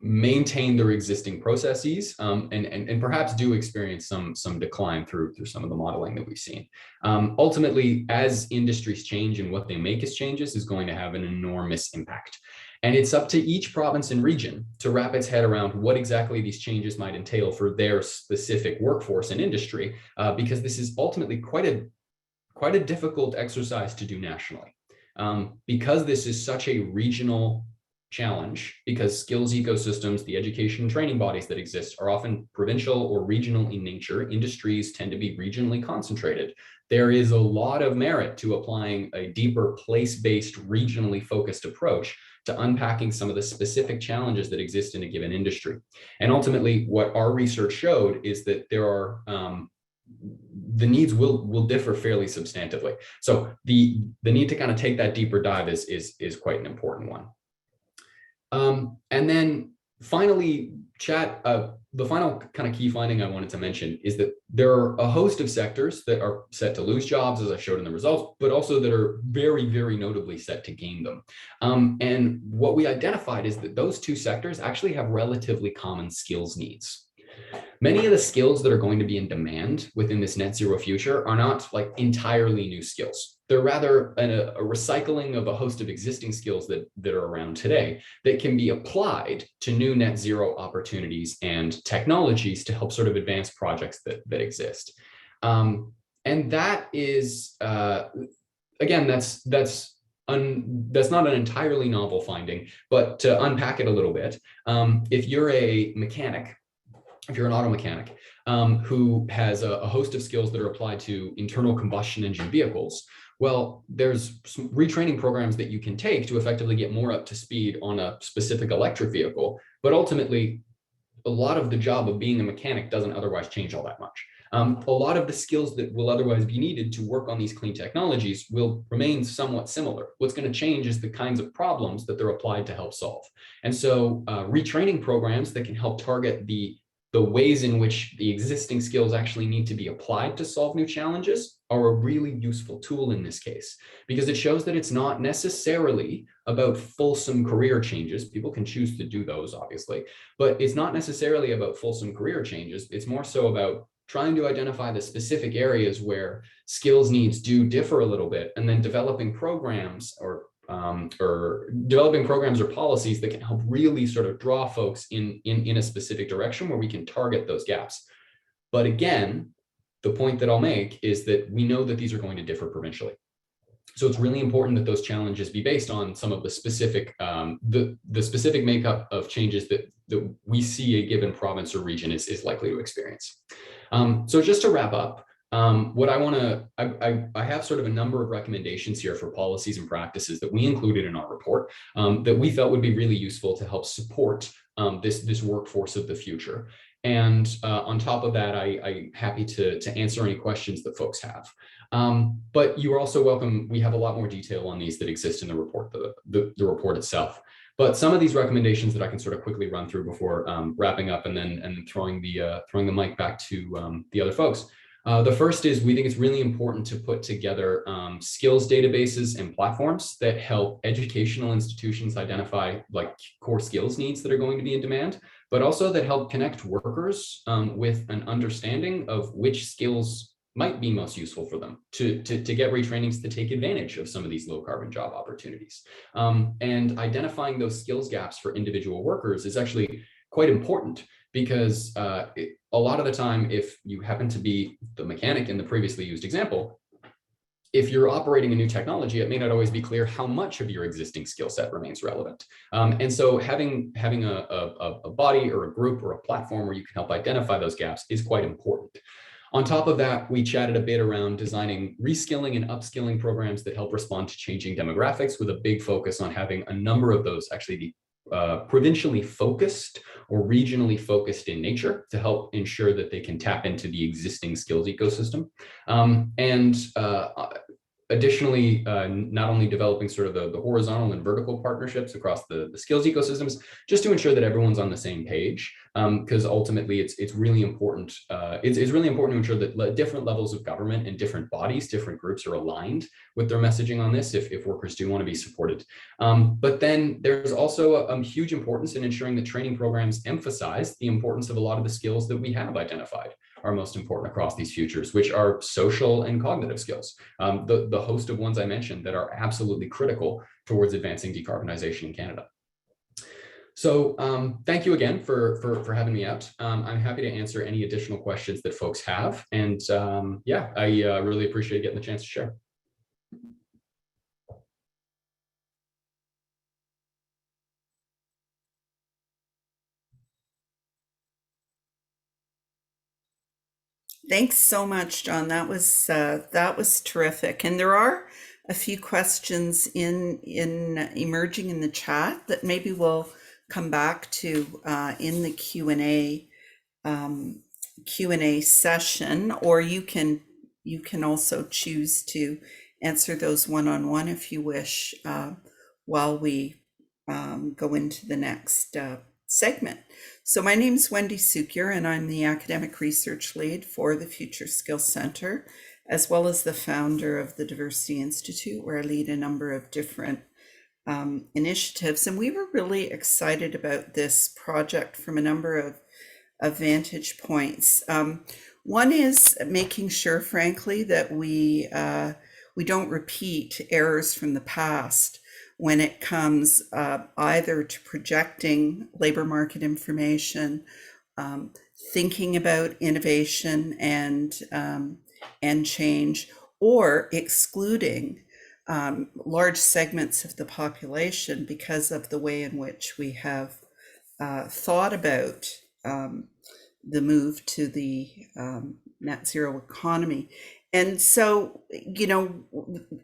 maintain their existing processes and perhaps do experience some decline through some of the modeling that we've seen. Ultimately, as industries change, and what they make as changes is going to have an enormous impact. And it's up to each province and region to wrap its head around what exactly these changes might entail for their specific workforce and industry, because this is ultimately quite a difficult exercise to do nationally. Because this is such a regional challenge because skills ecosystems, the education and training bodies that exist, are often provincial or regional in nature. Industries tend to be regionally concentrated. There is a lot of merit to applying a deeper place-based, regionally focused approach to unpacking some of the specific challenges that exist in a given industry. And ultimately, what our research showed is that there are the needs will differ fairly substantively. So the need to kind of take that deeper dive is quite an important one. And then finally, the final kind of key finding I wanted to mention is that there are a host of sectors that are set to lose jobs, as I showed in the results, but also that are very, very notably set to gain them. And what we identified is that those two sectors actually have relatively common skills needs. Many of the skills that are going to be in demand within this net zero future are not like entirely new skills. They're rather a recycling of a host of existing skills that are around today that can be applied to new net zero opportunities and technologies to help sort of advance projects that exist. And that is, again, that's not an entirely novel finding, but to unpack it a little bit, if you're a mechanic, if you're an auto mechanic who has a host of skills that are applied to internal combustion engine vehicles, well, there's some retraining programs that you can take to effectively get more up to speed on a specific electric vehicle. But ultimately, a lot of the job of being a mechanic doesn't otherwise change all that much. A lot of the skills that will otherwise be needed to work on these clean technologies will remain somewhat similar. What's going to change is the kinds of problems that they're applied to help solve. And so retraining programs that can help target the ways in which the existing skills actually need to be applied to solve new challenges are a really useful tool in this case, because it shows that it's not necessarily about fulsome career changes. People can choose to do those, obviously, but it's not necessarily about fulsome career changes. It's more so about trying to identify the specific areas where skills needs do differ a little bit, and then developing programs or developing programs or policies that can help really sort of draw folks in a specific direction where we can target those gaps. But again, the point that I'll make is that we know that these are going to differ provincially. So it's really important that those challenges be based on some of the specific, the specific makeup of changes that we see a given province or region is likely to experience. So just to wrap up, what I want to, I have sort of a number of recommendations here for policies and practices that we included in our report that we felt would be really useful to help support this workforce of the future. And on top of that, I'm happy to answer any questions that folks have. But you are also welcome. We have a lot more detail on these that exist in the report, the report itself. But some of these recommendations that I can sort of quickly run through before wrapping up and then throwing the mic back to the other folks. The first is we think it's really important to put together skills databases and platforms that help educational institutions identify like core skills needs that are going to be in demand, but also that help connect workers with an understanding of which skills might be most useful for them to get retrainings to take advantage of some of these low carbon job opportunities. And identifying those skills gaps for individual workers is actually quite important, because a lot of the time, if you happen to be the mechanic in the previously used example, if you're operating a new technology, it may not always be clear how much of your existing skill set remains relevant. And so having a body or a group or a platform where you can help identify those gaps is quite important. On top of that, we chatted a bit around designing reskilling and upskilling programs that help respond to changing demographics, with a big focus on having a number of those actually be provincially focused or regionally focused in nature to help ensure that they can tap into the existing skills ecosystem. Additionally, not only developing sort of the horizontal and vertical partnerships across the skills ecosystems, just to ensure that everyone's on the same page, because ultimately it's really important. It's really important to ensure that different levels of government and different bodies, different groups are aligned with their messaging on this if workers do want to be supported. But then there's also a huge importance in ensuring that training programs emphasize the importance of a lot of the skills that we have identified are most important across these futures, which are social and cognitive skills. The host of ones I mentioned that are absolutely critical towards advancing decarbonization in Canada. So thank you again for having me out. I'm happy to answer any additional questions that folks have. And yeah, I really appreciate getting the chance to share. Thanks so much, John. That was terrific. And there are a few questions in emerging in the chat that maybe we'll come back to in the um, Q&A session, or you can also choose to answer those one-on-one if you wish while we go into the next segment. So my name is Wendy Sukier, and I'm the academic research lead for the Future Skills Center, as well as the founder of the Diversity Institute, where I lead a number of different initiatives. And we were really excited about this project from a number of vantage points. One is making sure, frankly, that we don't repeat errors from the past when it comes either to projecting labor market information, thinking about innovation and change, or excluding large segments of the population because of the way in which we have thought about the move to the net zero economy. And so,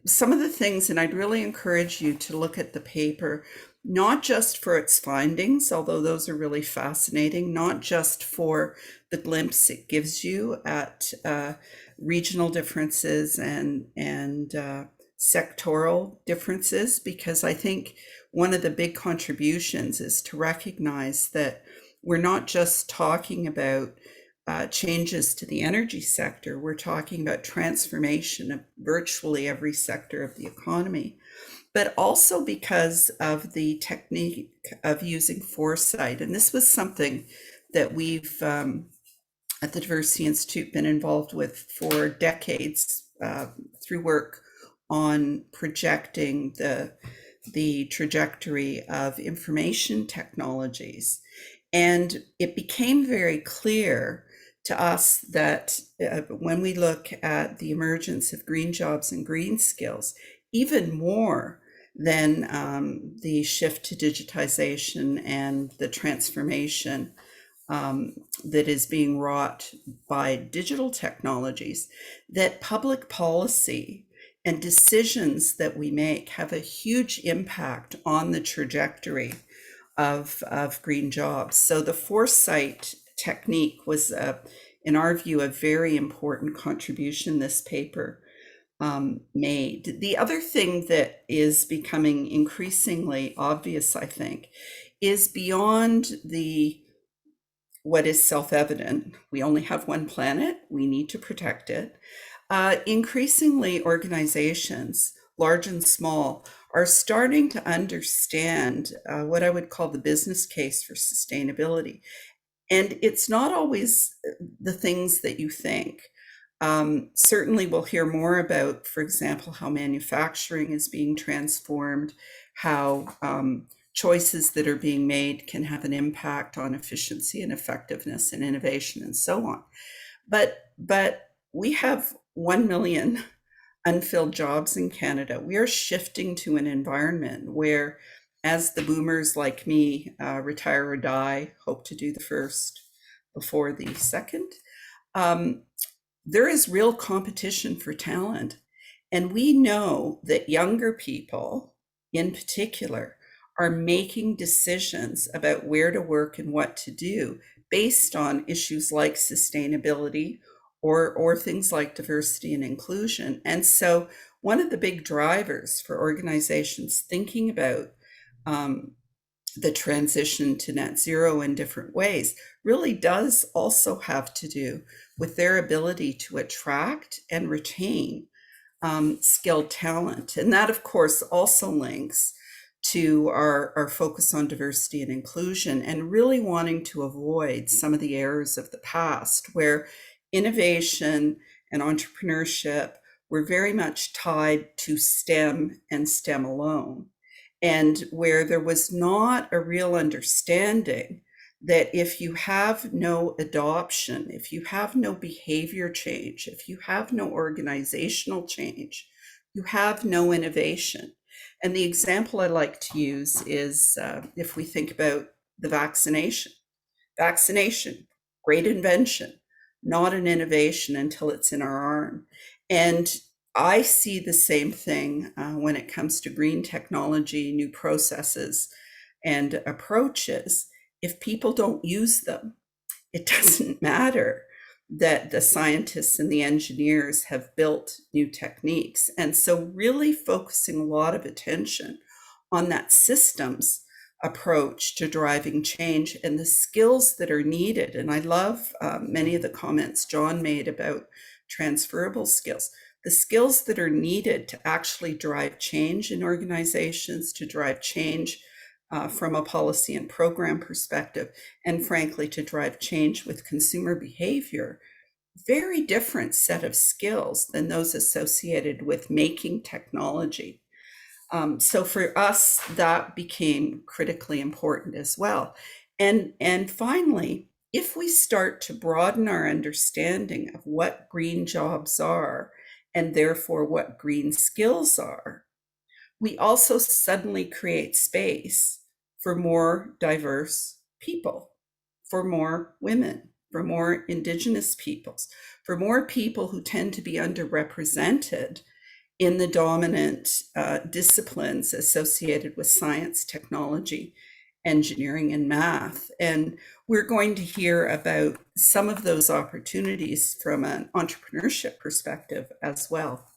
some of the things, and I'd really encourage you to look at the paper, not just for its findings, although those are really fascinating, not just for the glimpse it gives you at regional differences and sectoral differences, because I think one of the big contributions is to recognize that we're not just talking about changes to the energy sector, we're talking about transformation of virtually every sector of the economy, but also because of the technique of using foresight. And this was something that we've at the Diversity Institute been involved with for decades through work on projecting the trajectory of information technologies. And it became very clear to us that when we look at the emergence of green jobs and green skills, even more than the shift to digitization and the transformation that is being wrought by digital technologies, that public policy and decisions that we make have a huge impact on the trajectory of green jobs. So the foresight technique was, in our view, a very important contribution this paper made. The other thing that is becoming increasingly obvious, I think, is beyond what is self-evident. We only have one planet, we need to protect it. Increasingly, organizations, large and small, are starting to understand what I would call the business case for sustainability. And it's not always the things that you think. Certainly, we'll hear more about, for example, how manufacturing is being transformed, how choices that are being made can have an impact on efficiency and effectiveness and innovation and so on. But we have 1 million unfilled jobs in Canada. We are shifting to an environment where, as the boomers like me retire or die, hope to do the first before the second, there is real competition for talent. And we know that younger people, in particular, are making decisions about where to work and what to do based on issues like sustainability or things like diversity and inclusion. And so one of the big drivers for organizations thinking about the transition to net zero in different ways really does also have to do with their ability to attract and retain skilled talent. And that, of course, also links to our focus on diversity and inclusion and really wanting to avoid some of the errors of the past where innovation and entrepreneurship were very much tied to STEM and STEM alone, and where there was not a real understanding that if you have no adoption, if you have no behavior change, if you have no organizational change, you have no innovation. And the example I like to use is if we think about the vaccination, great invention, not an innovation until it's in our arm. And I see the same thing when it comes to green technology, new processes, and approaches. If people don't use them, it doesn't matter that the scientists and the engineers have built new techniques. And so really focusing a lot of attention on that systems approach to driving change and the skills that are needed. And I love many of the comments John made about transferable skills. The skills that are needed to actually drive change in organizations, to drive change from a policy and program perspective, and frankly, to drive change with consumer behavior, very different set of skills than those associated with making technology. So for us, that became critically important as well. And finally, if we start to broaden our understanding of what green jobs are, and therefore what green skills are, we also suddenly create space for more diverse people, for more women, for more Indigenous peoples, for more people who tend to be underrepresented in the dominant disciplines associated with science, technology, engineering, and math. And we're going to hear about some of those opportunities from an entrepreneurship perspective as well.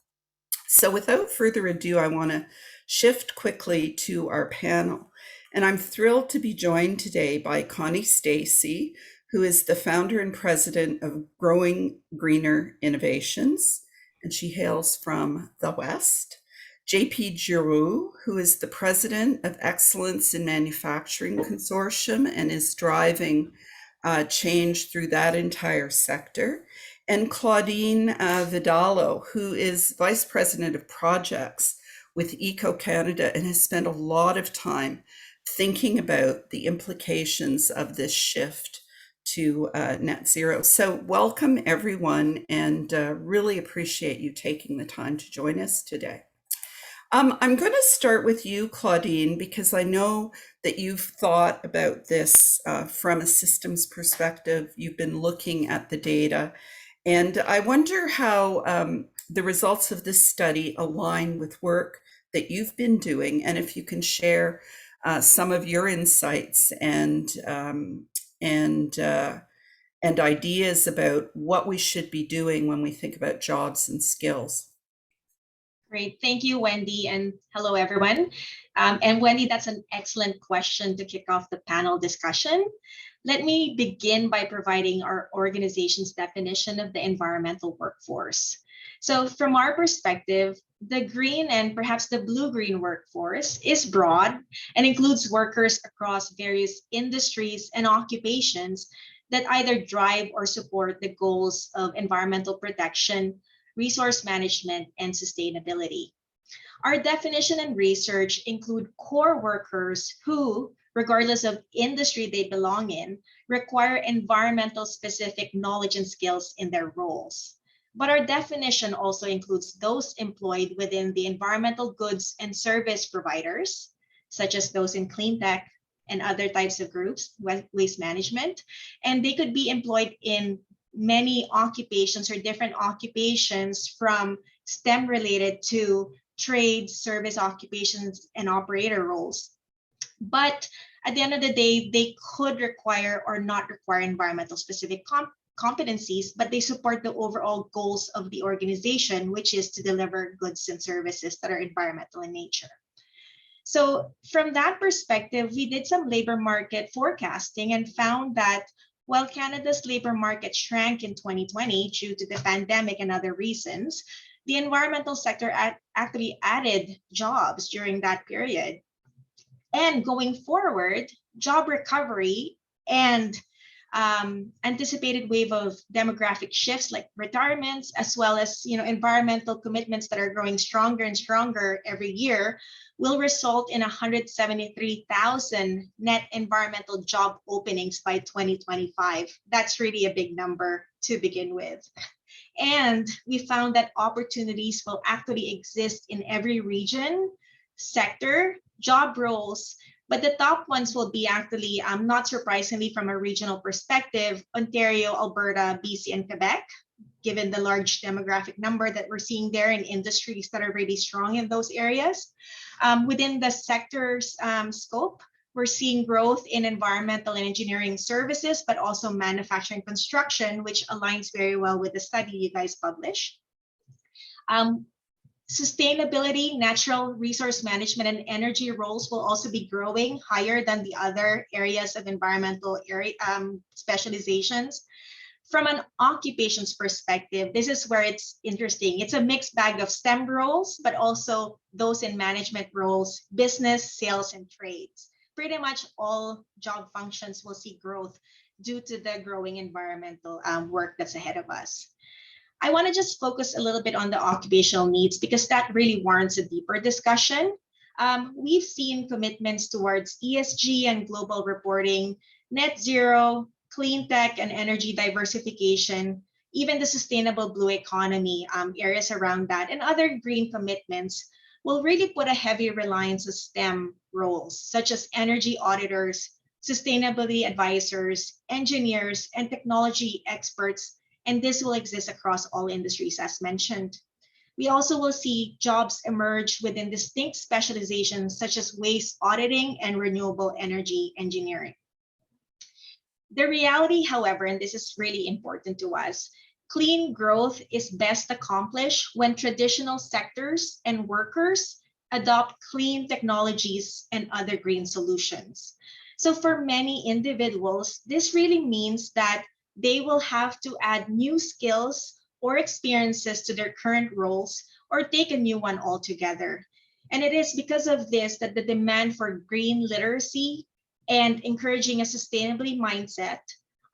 So without further ado, I want to shift quickly to our panel. And I'm thrilled to be joined today by Connie Stacey, who is the founder and president of Growing Greener Innovations, and she hails from the West. JP Giroux, who is the president of Excellence in Manufacturing Consortium and is driving change through that entire sector. And Claudine Vidalo, who is vice president of projects with Eco Canada and has spent a lot of time thinking about the implications of this shift to net zero. So welcome everyone, and really appreciate you taking the time to join us today. I'm going to start with you, Claudine, because I know that you've thought about this from a systems perspective. You've been looking at the data, and I wonder how the results of this study align with work that you've been doing, and if you can share some of your insights and ideas about what we should be doing when we think about jobs and skills. Great. Thank you, Wendy, and hello, everyone. And Wendy, that's an excellent question to kick off the panel discussion. Let me begin by providing our organization's definition of the environmental workforce. So from our perspective, the green and perhaps the blue-green workforce is broad and includes workers across various industries and occupations that either drive or support the goals of environmental protection, resource management, and sustainability. Our definition and research include core workers who, regardless of industry they belong in, require environmental specific knowledge and skills in their roles. But our definition also includes those employed within the environmental goods and service providers, such as those in clean tech and other types of groups, waste management, and they could be employed in many occupations or different occupations from STEM related to trade, service occupations, and operator roles. But at the end of the day, they could require or not require environmental specific competencies, but they support the overall goals of the organization, which is to deliver goods and services that are environmental in nature. So from that perspective, we did some labor market forecasting and found that while Canada's labor market shrank in 2020 due to the pandemic and other reasons, the environmental sector actually added jobs during that period. And going forward, job recovery and anticipated wave of demographic shifts like retirements, as well as environmental commitments that are growing stronger and stronger every year, will result in 173,000 net environmental job openings by 2025. That's really a big number to begin with. And we found that opportunities will actually exist in every region, sector, job roles But the top ones will be actually, not surprisingly from a regional perspective, Ontario, Alberta, BC, and Quebec, given the large demographic number that we're seeing there in industries that are really strong in those areas. Within the sector's scope, we're seeing growth in environmental and engineering services, but also manufacturing construction, which aligns very well with the study you guys published. Sustainability, natural resource management, and energy roles will also be growing higher than the other areas of environmental specializations. From an occupations perspective, this is where it's interesting. It's a mixed bag of STEM roles, but also those in management roles, business, sales, and trades. Pretty much all job functions will see growth due to the growing environmental work that's ahead of us. I want to just focus a little bit on the occupational needs because that really warrants a deeper discussion. We've seen commitments towards ESG and global reporting, net zero, clean tech and energy diversification, even the sustainable blue economy, areas around that, and other green commitments will really put a heavy reliance on STEM roles, such as energy auditors, sustainability advisors, engineers, and technology experts, and this will exist across all industries as mentioned. We also will see jobs emerge within distinct specializations such as waste auditing and renewable energy engineering. The reality, however, and this is really important to us, clean growth is best accomplished when traditional sectors and workers adopt clean technologies and other green solutions. So for many individuals, this really means that they will have to add new skills or experiences to their current roles or take a new one altogether. And it is because of this that the demand for green literacy and encouraging a sustainability mindset,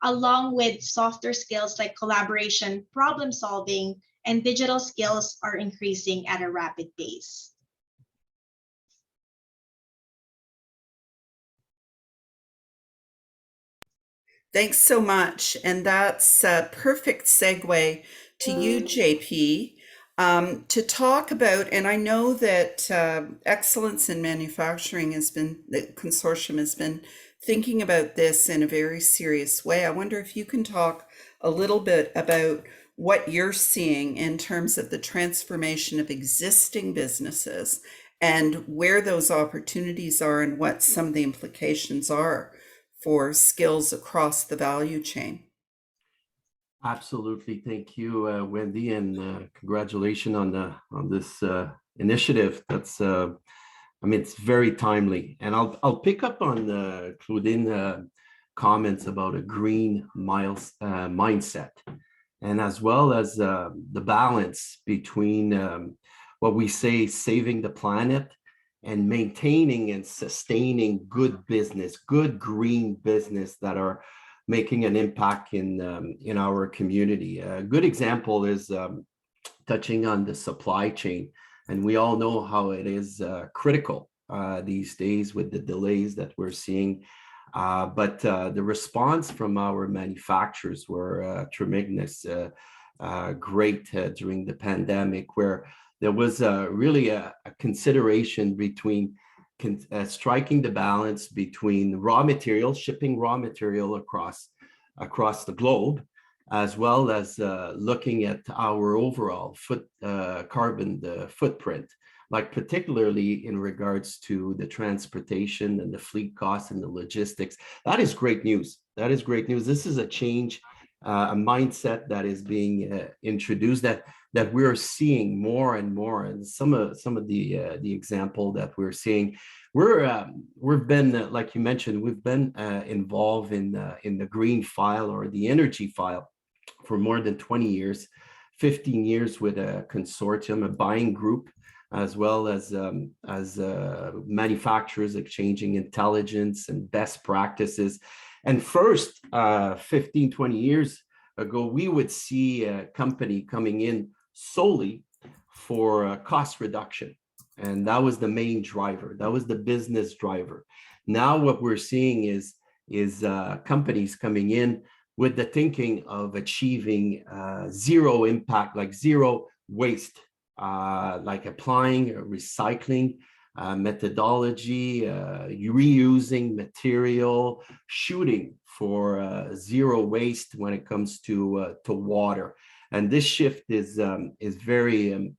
along with softer skills like collaboration, problem solving, and digital skills are increasing at a rapid pace. Thanks so much. And that's a perfect segue to you, JP, to talk about, and I know that Excellence in Manufacturing the consortium has been thinking about this in a very serious way. I wonder if you can talk a little bit about what you're seeing in terms of the transformation of existing businesses and where those opportunities are and what some of the implications are for skills across the value chain. Absolutely. Thank you, Wendy, and congratulations on this initiative. That's it's very timely, and I'll pick up on Claudine comments about a green mindset, and as well as the balance between what we say saving the planet and maintaining and sustaining good business, good green business that are making an impact in our community. A good example is touching on the supply chain. And we all know how it is critical these days with the delays that we're seeing. But the response from our manufacturers were tremendous, great during the pandemic, where there was really a consideration between striking the balance between raw material, shipping raw material across the globe, as well as looking at our overall carbon footprint, like particularly in regards to the transportation and the fleet costs and the logistics. That is great news. That is great news. This is a change, a mindset that is being introduced that we're seeing more and more. And some of the example that we're seeing, we've been, like you mentioned, we've been involved in the green file or the energy file for more than 20 years, 15 years with a consortium, a buying group, as well as manufacturers exchanging intelligence and best practices. And first, 15, 20 years ago, we would see a company coming in solely for cost reduction. And that was the main driver. That was the business driver. Now what we're seeing is companies coming in with the thinking of achieving zero impact, like zero waste, like applying recycling methodology, reusing material, shooting for zero waste when it comes to water. And this shift is very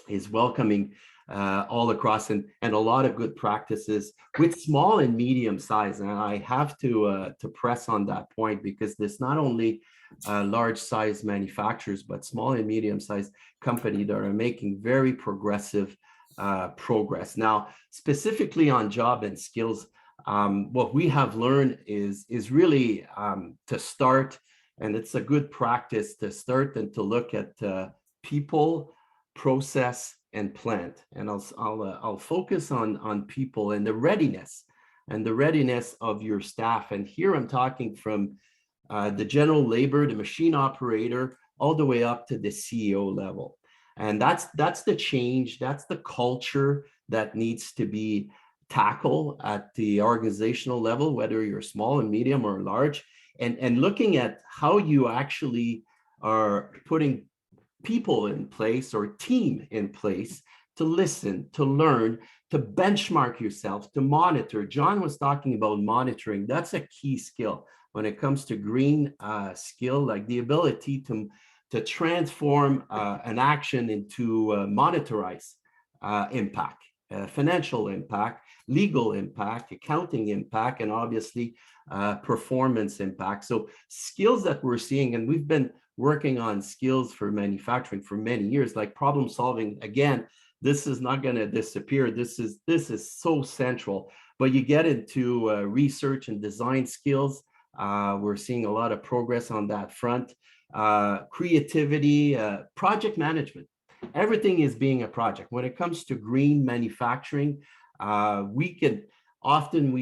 is welcoming all across, and a lot of good practices with small and medium size. And I have to press on that point, because there's not only large size manufacturers, but small and medium sized companies that are making very progressive progress. Now, specifically on job and skills, what we have learned is really to start, and it's a good practice to start and to look at people, process, and plant. And I'll focus on people and the readiness of your staff. And here I'm talking from the general labor, the machine operator, all the way up to the CEO level. And that's the change, that's the culture that needs to be tackled at the organizational level, whether you're small and medium or large, and looking at how you actually are putting people in place or team in place to listen, to learn, to benchmark yourself, to monitor. John was talking about monitoring. That's a key skill when it comes to green skill, like the ability to transform an action into monetarize impact, financial impact, legal impact, accounting impact, and obviously performance impact. So skills that we're seeing, and we've been working on skills for manufacturing for many years, like problem solving. Again, this is not going to disappear. This is so central. But you get into research and design skills. We're seeing a lot of progress on that front. Creativity, project management. Everything is being a project. When it comes to green manufacturing, we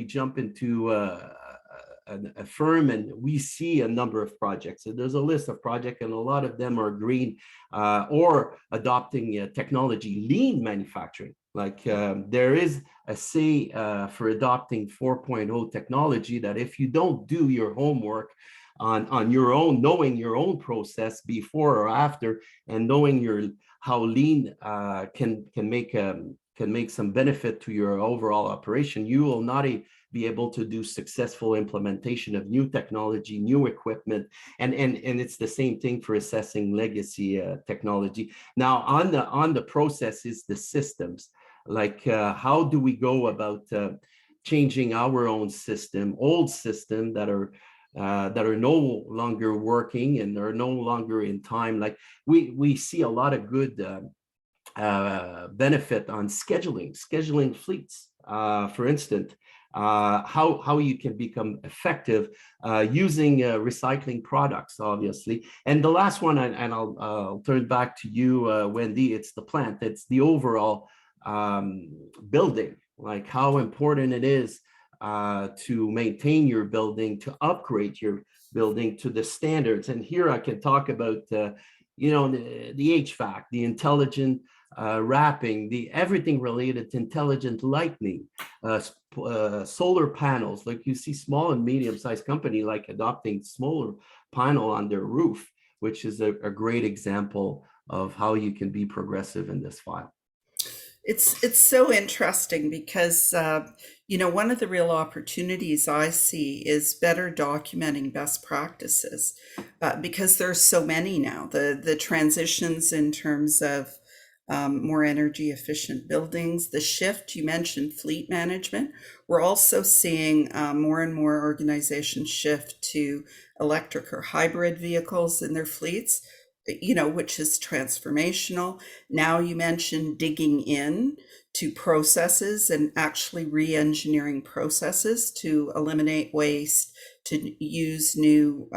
jump into a firm and we see a number of projects. So there's a list of projects, and a lot of them are green or adopting technology, lean manufacturing. Like there is a say for adopting 4.0 technology, that if you don't do your homework on your own, knowing your own process before or after, and knowing how lean can make some benefit to your overall operation, you will not be able to do successful implementation of new technology, new equipment, and it's the same thing for assessing legacy technology. Now, on the processes, the systems, like how do we go about changing our own system, old system that are no longer working and are no longer in time. Like we see a lot of good benefit on scheduling fleets, for instance. How you can become effective using recycling products, obviously. And the last one, and I'll turn it back to you, Wendy, it's the plant. It's the overall building, like how important it is to maintain your building, to upgrade your building to the standards. And here I can talk about, the HVAC, the intelligent wrapping, everything related to intelligent lighting, solar panels. Like you see small and medium-sized company like adopting solar panel on their roof, which is a great example of how you can be progressive in this file. It's so interesting because one of the real opportunities I see is better documenting best practices because there's so many now. The transitions in terms of more energy efficient buildings, the shift, you mentioned fleet management. We're also seeing more and more organizations shift to electric or hybrid vehicles in their fleets, which is transformational. Now you mentioned digging in to processes and actually re-engineering processes to eliminate waste, to use new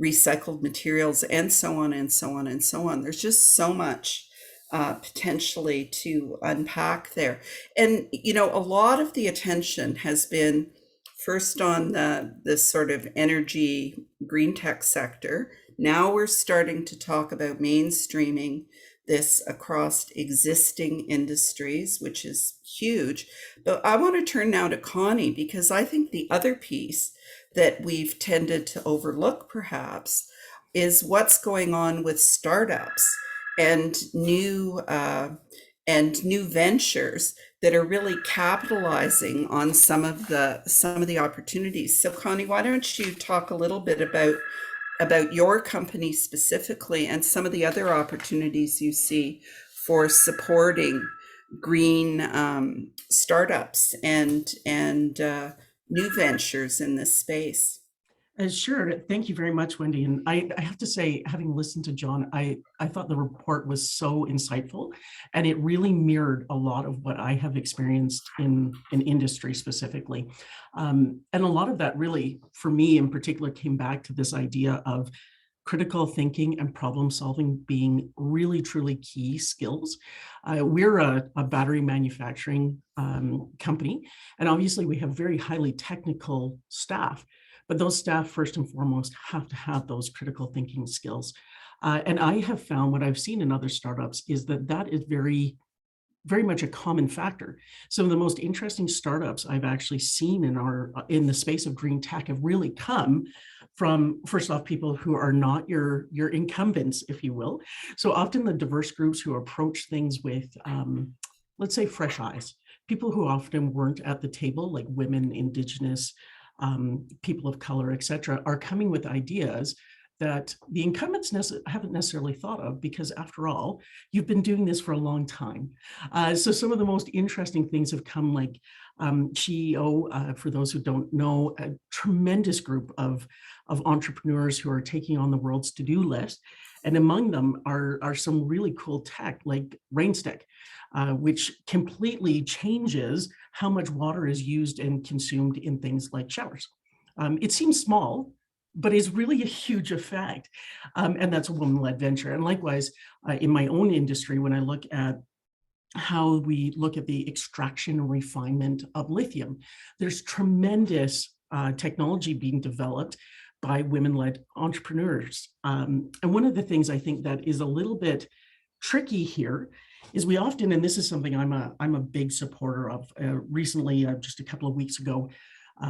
recycled materials, and so on and so on and so on. There's just so much potentially to unpack there. And, a lot of the attention has been first on the sort of energy green tech sector. Now we're starting to talk about mainstreaming this across existing industries, which is huge. But I want to turn now to Connie, because I think the other piece that we've tended to overlook perhaps is what's going on with startups and new and new ventures that are really capitalizing on some of the opportunities. So Connie, why don't you talk a little bit about your company specifically and some of the other opportunities you see for supporting green startups and new ventures in this space? Sure. Thank you very much, Wendy. And I have to say, having listened to John, I thought the report was so insightful, and it really mirrored a lot of what I have experienced in industry specifically. And a lot of that really, for me in particular, came back to this idea of critical thinking and problem solving being really, truly key skills. We're a battery manufacturing company, and obviously we have very highly technical staff. But those staff, first and foremost, have to have those critical thinking skills. And I have found what I've seen in other startups is that is very, very much a common factor. Some of the most interesting startups I've actually seen in the space of green tech have really come from, first off, people who are not your incumbents, if you will. So often the diverse groups who approach things with, let's say, fresh eyes, people who often weren't at the table, like women, Indigenous, people of color, et cetera, are coming with ideas that the incumbents haven't necessarily thought of, because after all, you've been doing this for a long time. So some of the most interesting things have come, like CEO, for those who don't know, a tremendous group of entrepreneurs who are taking on the world's to-do list. And among them are some really cool tech like Rainstick, which completely changes how much water is used and consumed in things like showers. It seems small, but is really a huge effect. And that's a woman-led venture. And likewise, in my own industry, when I look at how we look at the extraction and refinement of lithium, there's tremendous technology being developed by women-led entrepreneurs. And one of the things I think that is a little bit tricky here is we often, and this is something I'm a big supporter of. Recently, just a couple of weeks ago,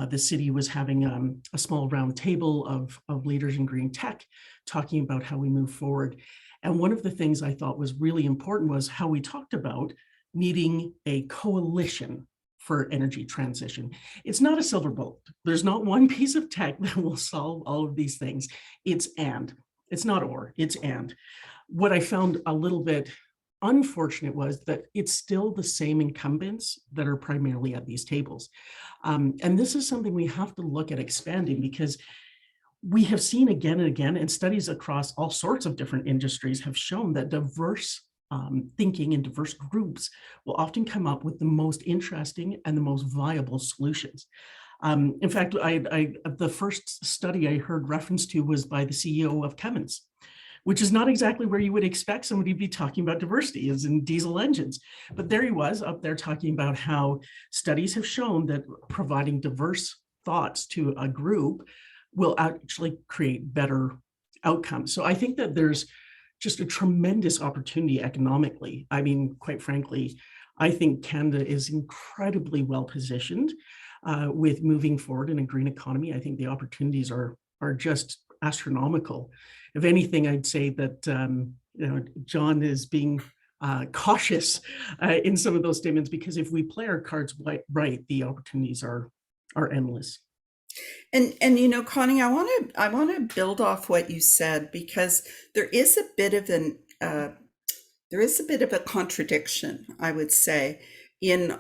the city was having a small round table of leaders in green tech talking about how we move forward. And one of the things I thought was really important was how we talked about needing a coalition for energy transition. It's not a silver bullet. There's not one piece of tech that will solve all of these things. It's and. It's not or, it's and. What I found a little bit unfortunate was that it's still the same incumbents that are primarily at these tables. And this is something we have to look at expanding, because we have seen again and again, and studies across all sorts of different industries have shown that diverse thinking and diverse groups will often come up with the most interesting and the most viable solutions. In fact, the first study I heard reference to was by the CEO of Cummins, which is not exactly where you would expect somebody to be talking about diversity, as in diesel engines. But there he was up there talking about how studies have shown that providing diverse thoughts to a group will actually create better outcomes. So I think that there's just a tremendous opportunity economically. I mean, quite frankly, I think Canada is incredibly well positioned with moving forward in a green economy. I think the opportunities are just astronomical. If anything, I'd say that John is being cautious in some of those statements, because if we play our cards right, the opportunities are endless. And Connie, I want to build off what you said, because there is a bit of a contradiction, I would say,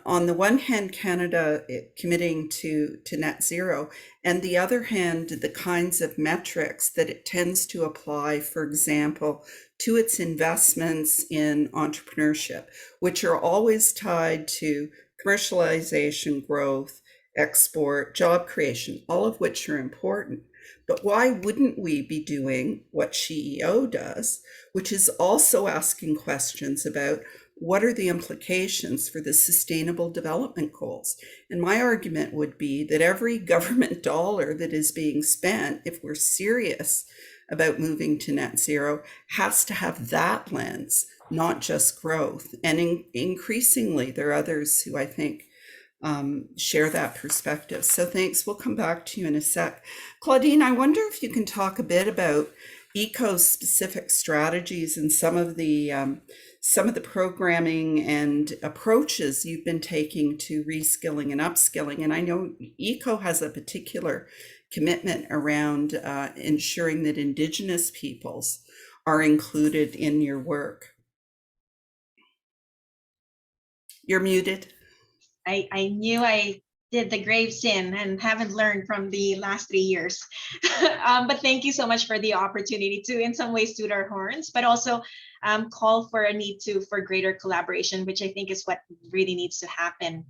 on the one hand, Canada committing to net zero, and the other hand, the kinds of metrics that it tends to apply, for example, to its investments in entrepreneurship, which are always tied to commercialization, growth, export, job creation, all of which are important. But why wouldn't we be doing what CEO does, which is also asking questions about what are the implications for the Sustainable Development Goals? And my argument would be that every government dollar that is being spent, if we're serious about moving to net zero, has to have that lens, not just growth. And increasingly, there are others who I think share that perspective. So thanks. We'll come back to you in a sec. Claudine, I wonder if you can talk a bit about eco-specific strategies and some of the programming and approaches you've been taking to reskilling and upskilling. And I know eco has a particular commitment around ensuring that Indigenous peoples are included in your work. You're muted. I knew I did the grave sin and haven't learned from the last 3 years. But thank you so much for the opportunity to, in some ways, toot our horns, but also call for a need for greater collaboration, which I think is what really needs to happen.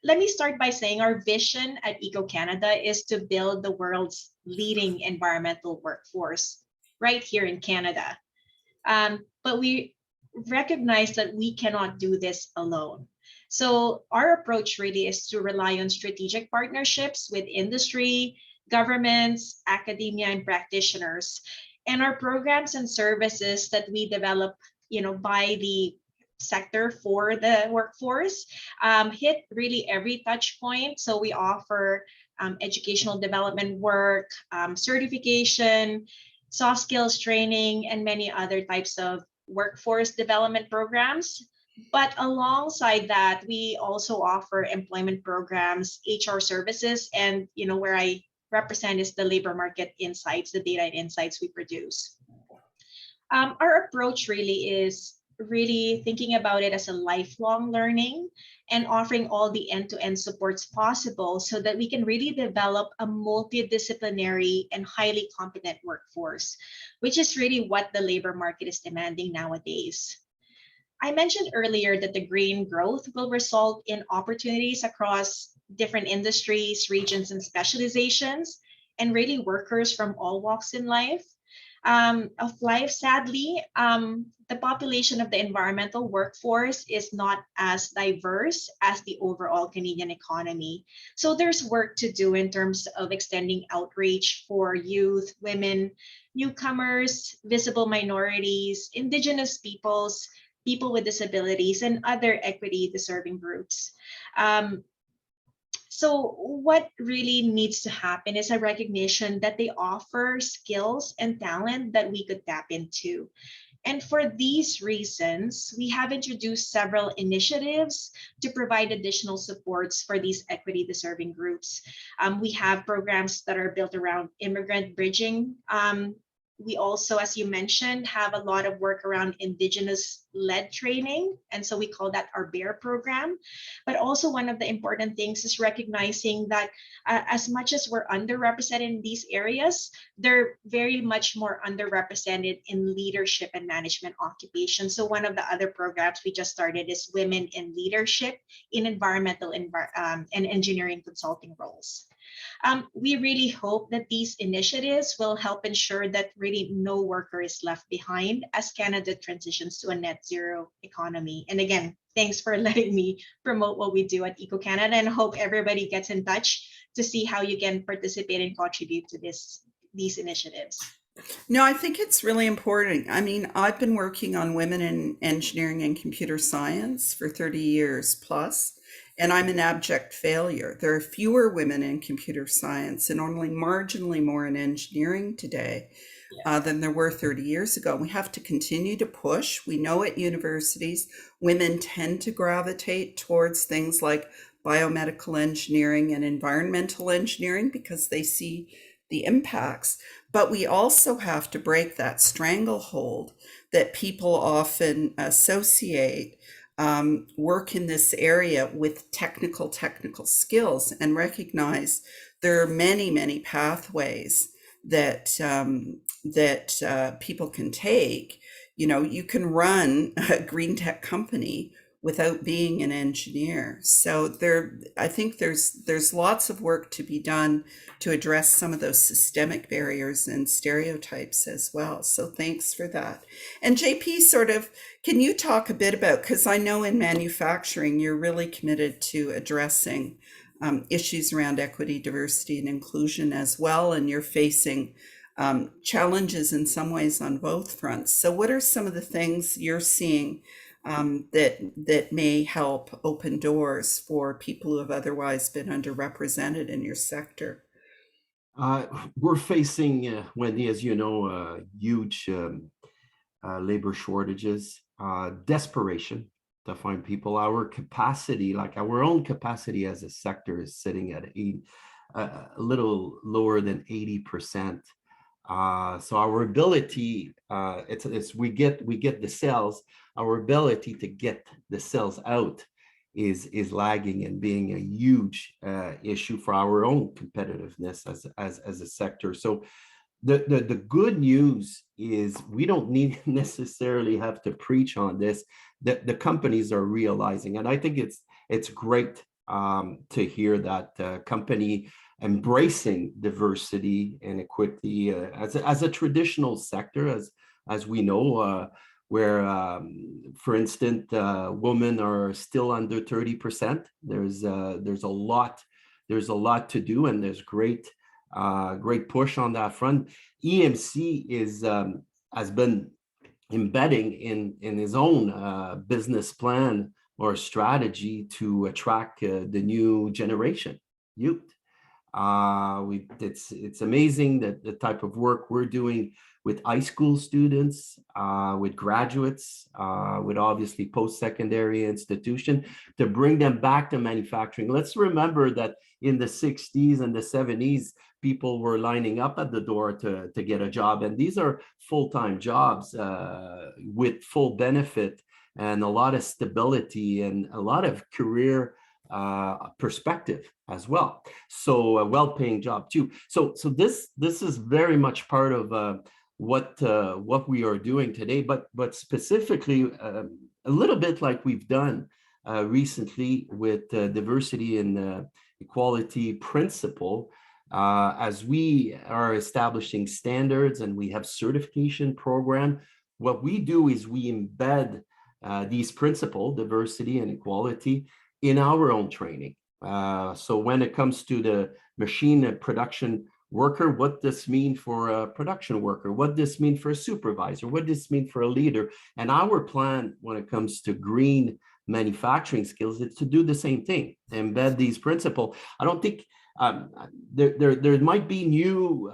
Let me start by saying our vision at Eco Canada is to build the world's leading environmental workforce right here in Canada. But we recognize that we cannot do this alone. So our approach really is to rely on strategic partnerships with industry, governments, academia, and practitioners. And our programs and services that we develop, by the sector for the workforce hit really every touch point. So we offer educational development work, certification, soft skills training, and many other types of workforce development programs. But alongside that, we also offer employment programs, HR services, and where I represent is the labor market insights, the data and insights we produce. Our approach really is thinking about it as a lifelong learning and offering all the end-to-end supports possible so that we can really develop a multidisciplinary and highly competent workforce, which is really what the labor market is demanding nowadays. I mentioned earlier that the green growth will result in opportunities across different industries, regions, and specializations, and really workers from all walks of life. Sadly, the population of the environmental workforce is not as diverse as the overall Canadian economy. So there's work to do in terms of extending outreach for youth, women, newcomers, visible minorities, Indigenous peoples, people with disabilities, and other equity-deserving groups. So what really needs to happen is a recognition that they offer skills and talent that we could tap into. And for these reasons, we have introduced several initiatives to provide additional supports for these equity deserving groups. We have programs that are built around immigrant bridging. We also, as you mentioned, have a lot of work around Indigenous-led training. And so we call that our BEAR program. But also one of the important things is recognizing that as much as we're underrepresented in these areas, they're very much more underrepresented in leadership and management occupations. So one of the other programs we just started is Women in Leadership in Environmental and Engineering Consulting Roles. We really hope that these initiatives will help ensure that really no worker is left behind as Canada transitions to a net zero economy. And again, thanks for letting me promote what we do at Eco Canada, and hope everybody gets in touch to see how you can participate and contribute to these initiatives. No, I think it's really important. I mean, I've been working on women in engineering and computer science for 30 years plus. And I'm an abject failure. There are fewer women in computer science and only marginally more in engineering today than there were 30 years ago. We have to continue to push. We know at universities, women tend to gravitate towards things like biomedical engineering and environmental engineering because they see the impacts. But we also have to break that stranglehold that people often associate work in this area with technical skills, and recognize there are many pathways that people can take. You can run a green tech company without being an engineer. So I think there's lots of work to be done to address some of those systemic barriers and stereotypes as well. So thanks for that. And JP, can you talk a bit about, because I know in manufacturing, you're really committed to addressing issues around equity, diversity, and inclusion as well, and you're facing challenges in some ways on both fronts. So what are some of the things you're seeing that may help open doors for people who have otherwise been underrepresented in your sector? We're facing, Wendy, as you know, huge labor shortages, desperation to find people. Our capacity, like our own capacity as a sector, is sitting at a little lower than 80%. So our ability, it's we get the cells. Our ability to get the cells out is lagging and being a huge issue for our own competitiveness as a sector. So the good news is we don't need necessarily have to preach on this. The companies are realizing, and I think it's great to hear that company embracing diversity and equity as a traditional sector, as we know, where, for instance, women are still under 30%. There's a lot to do, and there's great push on that front. EMC has been embedding in his own business plan or strategy to attract the new generation youth. It's amazing that the type of work we're doing with high school students, with graduates, with obviously post-secondary institution, to bring them back to manufacturing. Let's remember that in the 60s and the 70s, people were lining up at the door to get a job. And these are full-time jobs with full benefit and a lot of stability and a lot of career perspective as well. So a well-paying job too. So this is very much part of what we are doing today, but specifically a little bit like we've done recently with diversity and equality principle, as we are establishing standards and we have certification program. What we do is we embed these principles, diversity and equality, in our own training. So when it comes to the machine and production worker, what this mean for a production worker, what this mean for a supervisor, what this mean for a leader. And our plan when it comes to green manufacturing skills is to do the same thing, embed these principles. I don't think there might be new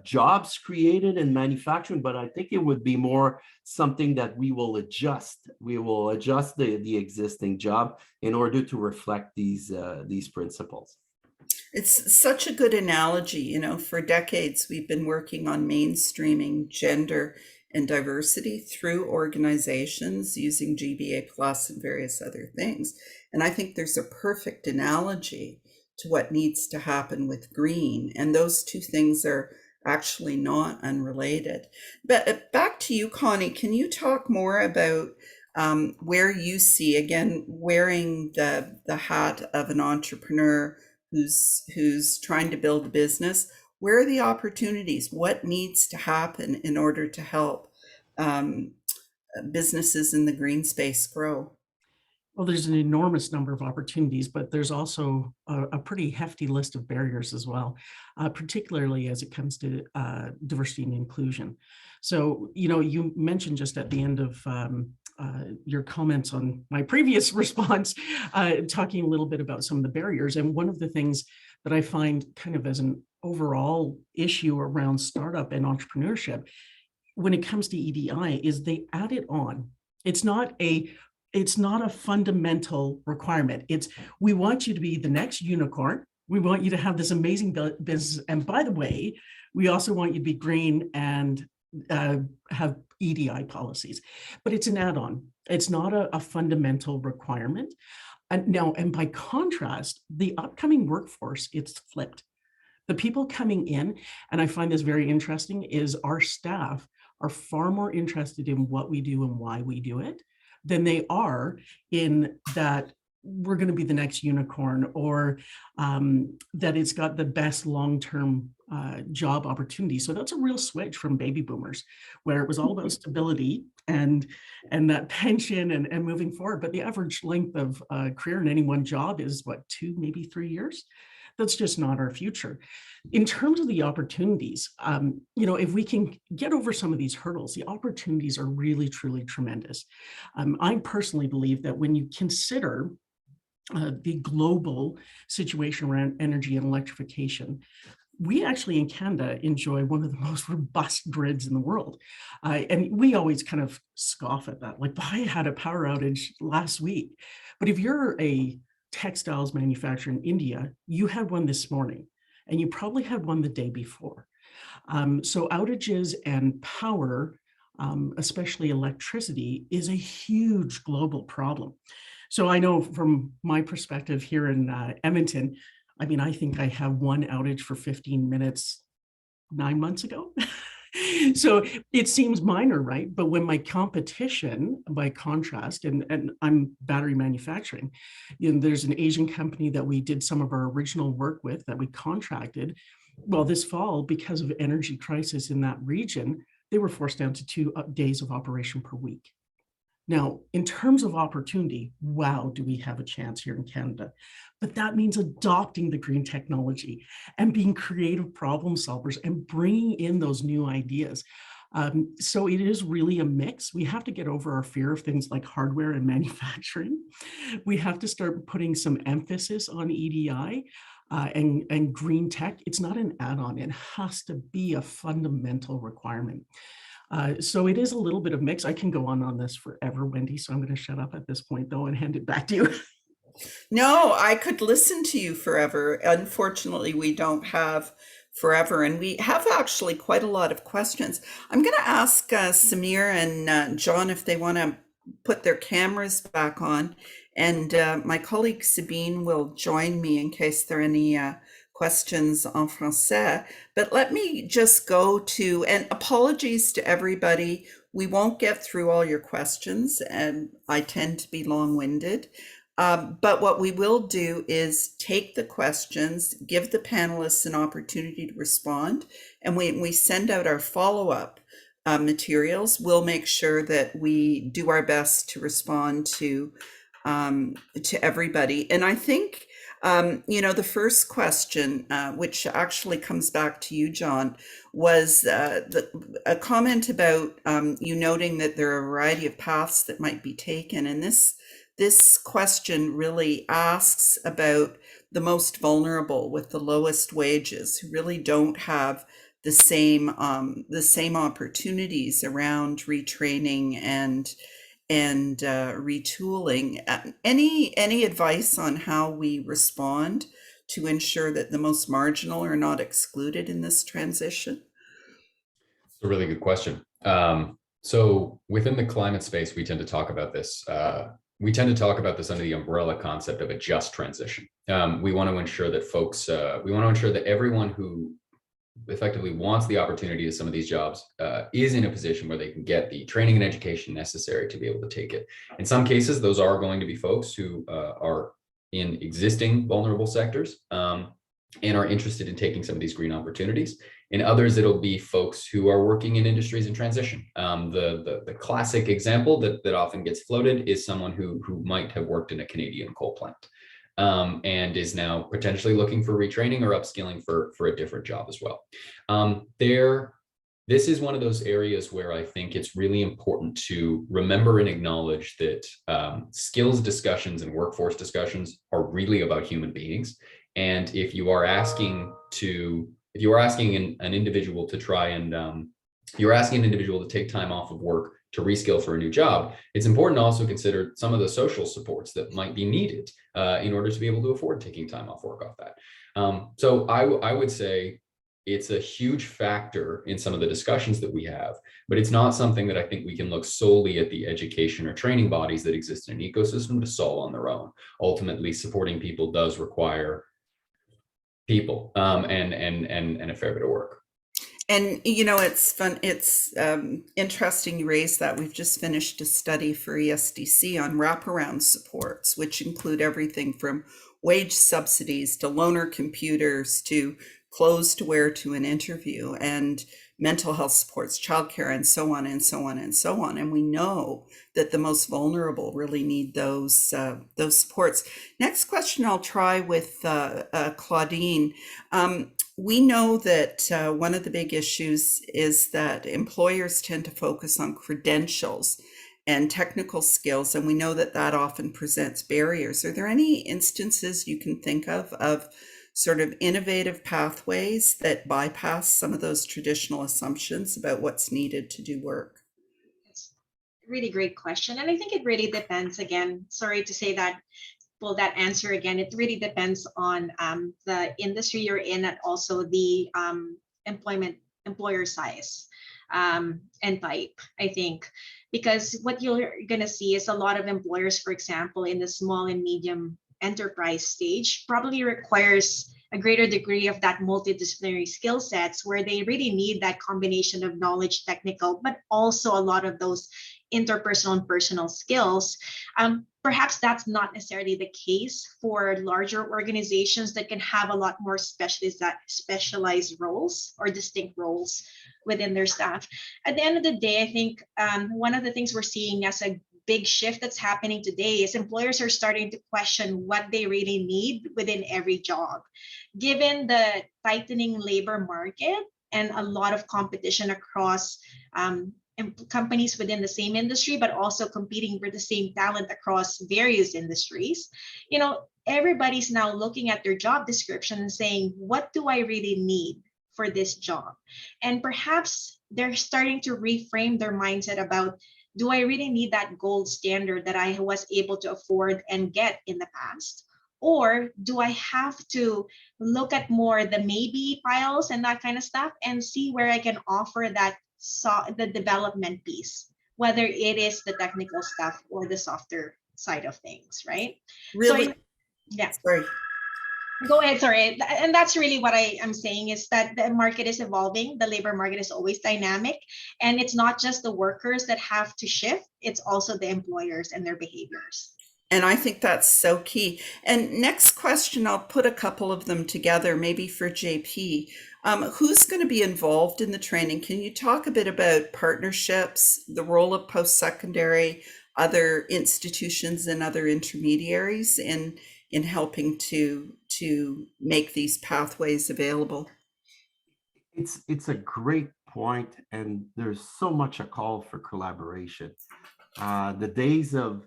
jobs created in manufacturing, but I think it would be more something that we will adjust. We will adjust the existing job in order to reflect these principles. It's such a good analogy. You know, for decades, we've been working on mainstreaming gender and diversity through organizations using GBA Plus and various other things. And I think there's a perfect analogy to what needs to happen with green. And those two things are actually not unrelated. But back to you, Connie, can you talk more about where you see, again, wearing the hat of an entrepreneur who's trying to build a business, where are the opportunities? What needs to happen in order to help businesses in the green space grow? Well, there's an enormous number of opportunities, but there's also a pretty hefty list of barriers as well, particularly as it comes to diversity and inclusion. So, you know, you mentioned just at the end of your comments on my previous response, talking a little bit about some of the barriers. And one of the things that I find kind of as an overall issue around startup and entrepreneurship when it comes to EDI is they add it on. It's not a fundamental requirement. It's, we want you to be the next unicorn. We want you to have this amazing business. And by the way, we also want you to be green and have EDI policies, but it's an add-on. It's not a fundamental requirement. And by contrast, the upcoming workforce, it's flipped. The people coming in, and I find this very interesting, is our staff are far more interested in what we do and why we do it than they are in that we're going to be the next unicorn, or that it's got the best long-term job opportunity. So that's a real switch from baby boomers, where it was all about stability and that pension and moving forward. But the average length of career in any one job is what, 2, maybe 3 years? That's just not our future. In terms of the opportunities, you know, if we can get over some of these hurdles, the opportunities are really, truly tremendous. I personally believe that when you consider the global situation around energy and electrification, we actually in Canada enjoy one of the most robust grids in the world. And we always kind of scoff at that. Like, I had a power outage last week. But if you're a textiles manufacturer in India, you had one this morning, and you probably had one the day before. So outages and power, especially electricity, is a huge global problem. So I know from my perspective here in Edmonton, I mean, I think I have one outage for 15 minutes 9 months ago. So it seems minor, right? But when my competition, by contrast, and I'm battery manufacturing, there's an Asian company that we did some of our original work with that we contracted. Well, this fall, because of energy crisis in that region, they were forced down to 2 days of operation per week. Now, in terms of opportunity, wow, do we have a chance here in Canada? But that means adopting the green technology and being creative problem solvers and bringing in those new ideas. So it is really a mix. We have to get over our fear of things like hardware and manufacturing. We have to start putting some emphasis on EDI and green tech. It's not an add-on. It has to be a fundamental requirement. So it is a little bit of mix. I can go on this forever, Wendy, so I'm going to shut up at this point, though, and hand it back to you. No, I could listen to you forever. Unfortunately, we don't have forever, and we have actually quite a lot of questions. I'm going to ask Samir and John if they want to put their cameras back on, and my colleague Sabine will join me in case there are any questions en français. But let me just go to, and apologies to everybody, we won't get through all your questions, and I tend to be long-winded. But what we will do is take the questions, give the panelists an opportunity to respond, and when we send out our follow-up materials, we'll make sure that we do our best to respond to everybody. And I think, the first question, which actually comes back to you, John, was a comment about you noting that there are a variety of paths that might be taken. And this question really asks about the most vulnerable with the lowest wages, who really don't have the same opportunities around retraining and retooling. Any advice on how we respond to ensure that the most marginal are not excluded in this transition? It's a really good question. So within the climate space, we tend to talk about this. We tend to talk about this under the umbrella concept of a just transition. We want to ensure that folks, we want to ensure that everyone who effectively wants the opportunity to some of these jobs is in a position where they can get the training and education necessary to be able to take it. In some cases, those are going to be folks who are in existing vulnerable sectors and are interested in taking some of these green opportunities. In others, it'll be folks who are working in industries in transition. The classic example that often gets floated is someone who might have worked in a Canadian coal plant and is now potentially looking for retraining or upskilling for a different job as well. This is one of those areas where I think it's really important to remember and acknowledge that skills discussions and workforce discussions are really about human beings. And if you are asking an individual to try and you're asking an individual to take time off of work to reskill for a new job, it's important to also consider some of the social supports that might be needed in order to be able to afford taking time off work off that. So I would say it's a huge factor in some of the discussions that we have, but it's not something that I think we can look solely at the education or training bodies that exist in an ecosystem to solve on their own. Ultimately, supporting people does require people and a fair bit of work. And, it's fun. It's interesting you raised that. We've just finished a study for ESDC on wraparound supports, which include everything from wage subsidies to loaner computers to clothes to wear to an interview, and mental health supports, childcare, and so on and so on and so on. And we know that the most vulnerable really need those supports. Next question I'll try with Claudine. We know that one of the big issues is that employers tend to focus on credentials and technical skills, and we know that often presents barriers. Are there any instances you can think of sort of innovative pathways that bypass some of those traditional assumptions about what's needed to do work? It's a really great question. And I think it really depends, again, sorry to say that, well, that answer again, it really depends on the industry you're in and also the employer size and type, I think. Because what you're going to see is a lot of employers, for example, in the small and medium enterprise stage, probably requires a greater degree of that multidisciplinary skill sets where they really need that combination of knowledge, technical, but also a lot of those interpersonal and personal skills. Perhaps that's not necessarily the case for larger organizations that can have a lot more specialized roles or distinct roles within their staff. At the end of the day, I think one of the things we're seeing as a big shift that's happening today is employers are starting to question what they really need within every job. Given the tightening labor market and a lot of competition across companies within the same industry, but also competing for the same talent across various industries, everybody's now looking at their job description and saying, what do I really need for this job? And perhaps they're starting to reframe their mindset about, do I really need that gold standard that I was able to afford and get in the past? Or do I have to look at more the maybe piles and that kind of stuff and see where I can offer that the development piece, whether it is the technical stuff or the softer side of things, right? Really? So, yeah. Sorry. Go ahead, sorry. And that's really what I am saying is that the market is evolving. The labor market is always dynamic. And it's not just the workers that have to shift, it's also the employers and their behaviors. And I think that's so key. And next question, I'll put a couple of them together, maybe for JP. Who's going to be involved in the training? Can you talk a bit about partnerships, the role of post-secondary, other institutions and other intermediaries in helping to make these pathways available? It's a great point, and there's so much a call for collaboration. The days of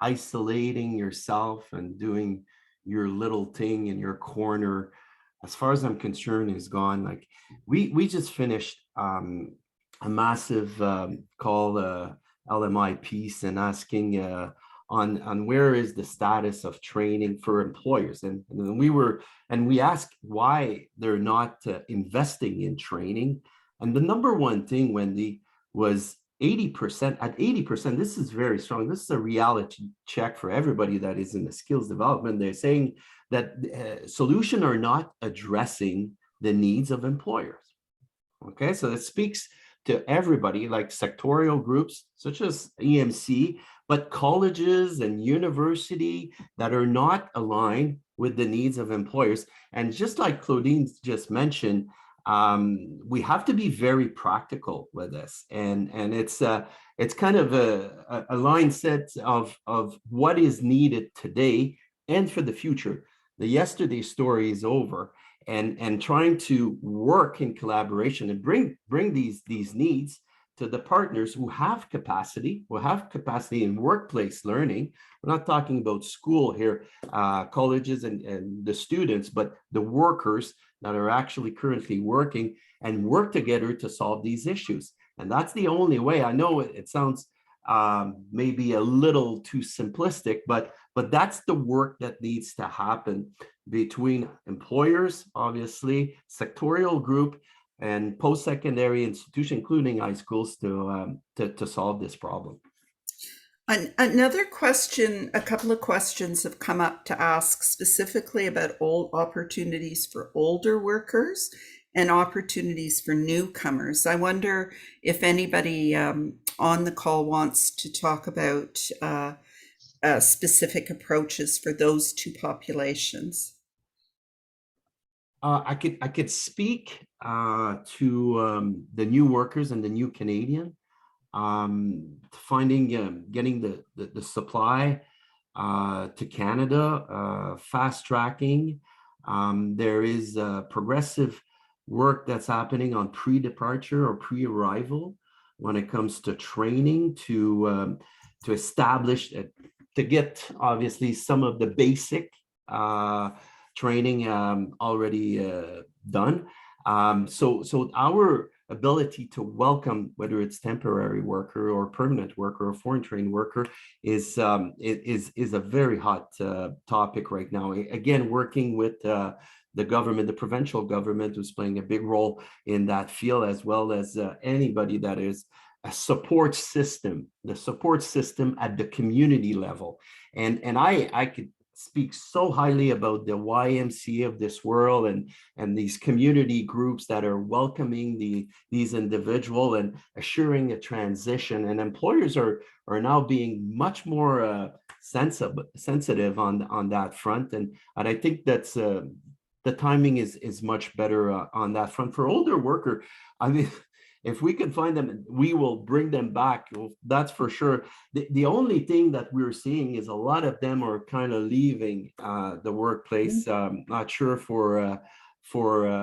isolating yourself and doing your little thing in your corner, as far as I'm concerned, is gone. Like we just finished a massive call LMI piece and asking on where is the status of training for employers, and we asked why they're not investing in training. And the number one thing, Wendy, was 80%. At 80%, this is very strong. This is a reality check for everybody that is in the skills development. They're saying that solutions are not addressing the needs of employers. Okay, so it speaks to everybody, like sectorial groups such as EMC, but colleges and university that are not aligned with the needs of employers. And just like Claudine just mentioned, we have to be very practical with this, and it's kind of a mindset of what is needed today and for the future. The yesterday story is over, and trying to work in collaboration and bring these needs to the partners who have capacity in workplace learning. We're not talking about school here, colleges and the students, but the workers that are actually currently working and work together to solve these issues. And that's the only way. I know it sounds maybe a little too simplistic, but that's the work that needs to happen between employers, obviously, sectorial group, and post-secondary institution, including high schools, to solve this problem. Another question, a couple of questions have come up to ask specifically about opportunities for older workers and opportunities for newcomers. I wonder if anybody on the call wants to talk about specific approaches for those two populations. I could speak to the new workers and the new Canadian, getting the supply to Canada, fast tracking. There is progressive work that's happening on pre-departure or pre-arrival when it comes to training to establish to get obviously some of the basic training already done. So our ability to welcome, whether it's temporary worker or permanent worker or foreign trained worker, is a very hot topic right now. Again, working with the government, the provincial government, who's playing a big role in that field, as well as anybody that is a support system, the support system at the community level. And I could speak so highly about the YMCA of this world and these community groups that are welcoming these individuals and assuring a transition. And employers are now being much more sensitive on that front. And I think that's the timing is much better on that front. For older worker, I mean, if we can find them, we will bring them back. Well, that's for sure. The only thing that we're seeing is a lot of them are kind of leaving the workplace. Not sure for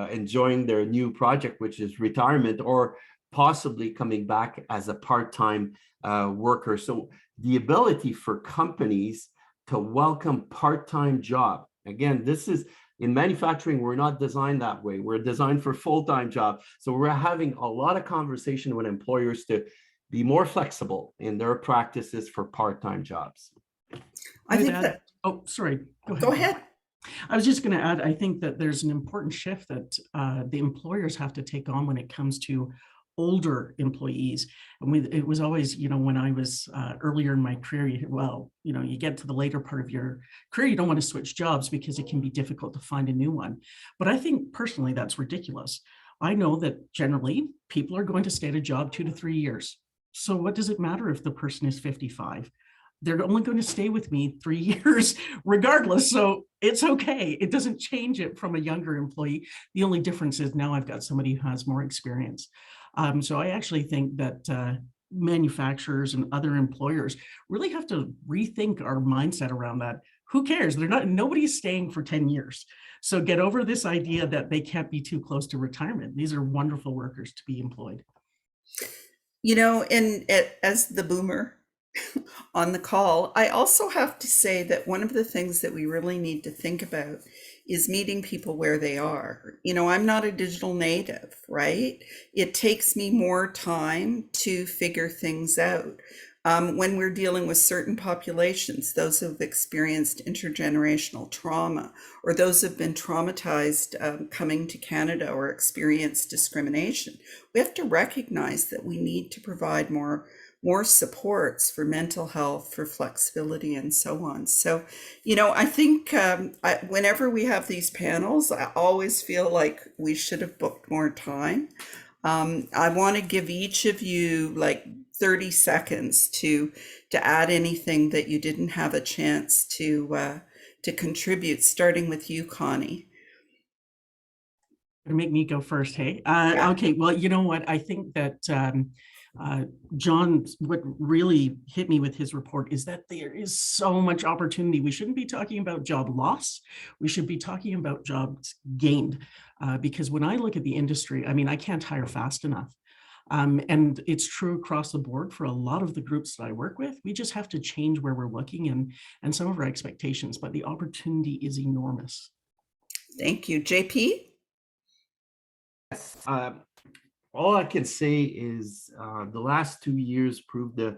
enjoying their new project, which is retirement, or possibly coming back as a part-time worker. So the ability for companies to welcome part-time job. Again, this is, in manufacturing, we're not designed that way. We're designed for full-time job. So we're having a lot of conversation with employers to be more flexible in their practices for part-time jobs. I think that, oh, sorry. go ahead. I was just going to add, I think that there's an important shift that the employers have to take on when it comes to older employees. And it was always, when I was earlier in my career, you get to the later part of your career, you don't want to switch jobs because it can be difficult to find a new one. But I think personally, that's ridiculous. I know that generally people are going to stay at a job 2 to 3 years. So what does it matter if the person is 55? They're only going to stay with me 3 years regardless. So it's okay. It doesn't change it from a younger employee. The only difference is now I've got somebody who has more experience. So I actually think that manufacturers and other employers really have to rethink our mindset around that. Who cares? Nobody's staying for 10 years. So get over this idea that they can't be too close to retirement. These are wonderful workers to be employed. As the boomer on the call, I also have to say that one of the things that we really need to think about is meeting people where they are. I'm not a digital native, right? It takes me more time to figure things out. When we're dealing with certain populations, those who've experienced intergenerational trauma, or those who've been traumatized coming to Canada or experienced discrimination, we have to recognize that we need to provide more supports for mental health, for flexibility, and so on. So, I think whenever we have these panels, I always feel like we should have booked more time. I want to give each of you like 30 seconds to add anything that you didn't have a chance to contribute, starting with you, Connie. Make me go first, hey? Yeah. Okay, well, you know what? I think that John, what really hit me with his report is that there is so much opportunity. We shouldn't be talking about job loss. We should be talking about jobs gained. Because when I look at the industry, I can't hire fast enough. And it's true across the board for a lot of the groups that I work with. We just have to change where we're looking and some of our expectations, but the opportunity is enormous. Thank you. JP? Yes. All I can say is the last 2 years proved the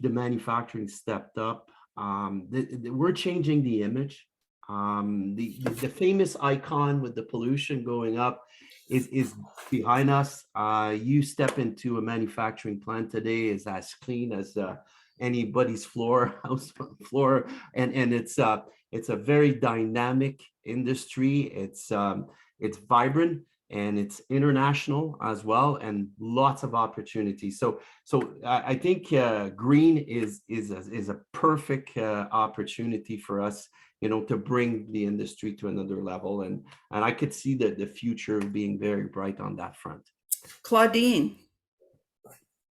manufacturing stepped up. We're changing the image. The famous icon with the pollution going up is behind us. You step into a manufacturing plant today, is as clean as anybody's house floor, and it's a very dynamic industry. It's vibrant. And it's international as well, and lots of opportunities. So I think green is a perfect opportunity for us, to bring the industry to another level, and I could see the future being very bright on that front. Claudine.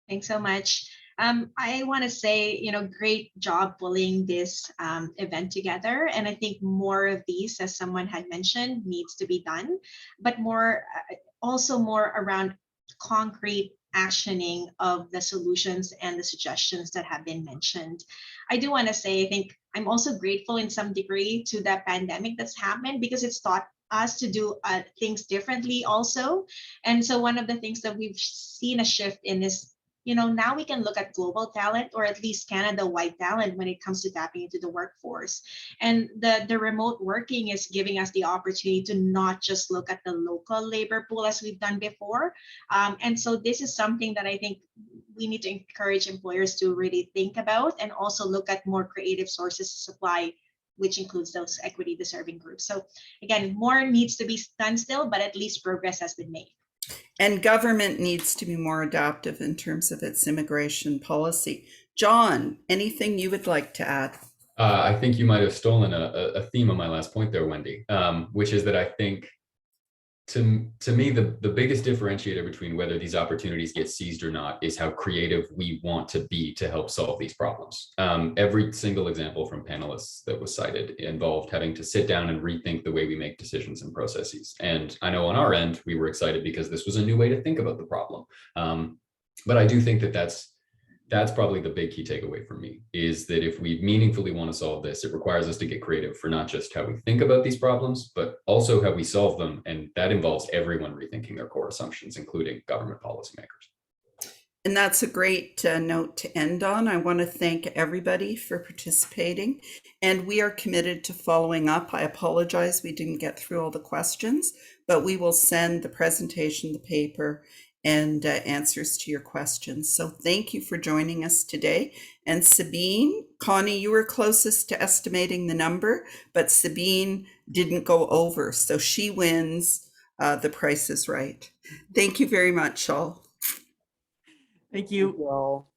Thanks so much. I want to say, great job pulling this event together. And I think more of these, as someone had mentioned, needs to be done, but also more around concrete actioning of the solutions and the suggestions that have been mentioned. I do want to say, I think I'm also grateful in some degree to the pandemic that's happened, because it's taught us to do things differently also. And so one of the things that we've seen a shift in is, now we can look at global talent, or at least Canada-wide talent, when it comes to tapping into the workforce. And the remote working is giving us the opportunity to not just look at the local labor pool as we've done before. And so this is something that I think we need to encourage employers to really think about, and also look at more creative sources of supply, which includes those equity deserving groups. So again, more needs to be done still, but at least progress has been made. And government needs to be more adaptive in terms of its immigration policy. John, anything you would like to add? I think you might have stolen a theme of my last point there, Wendy, which is that I think to me, the biggest differentiator between whether these opportunities get seized or not is how creative we want to be to help solve these problems. Every single example from panelists that was cited involved having to sit down and rethink the way we make decisions and processes. And I know on our end, we were excited because this was a new way to think about the problem. But I do think that that's probably the big key takeaway for me, is that if we meaningfully want to solve this, it requires us to get creative for not just how we think about these problems, but also how we solve them. And that involves everyone rethinking their core assumptions, including government policymakers. And that's a great note to end on. I want to thank everybody for participating, and we are committed to following up. I apologize we didn't get through all the questions, but we will send the presentation, the paper, and answers to your questions. So thank you for joining us today. And Sabine, Connie, you were closest to estimating the number, but Sabine didn't go over, so she wins. The Price is Right. Thank you very much, all. Thank you. Thank you all.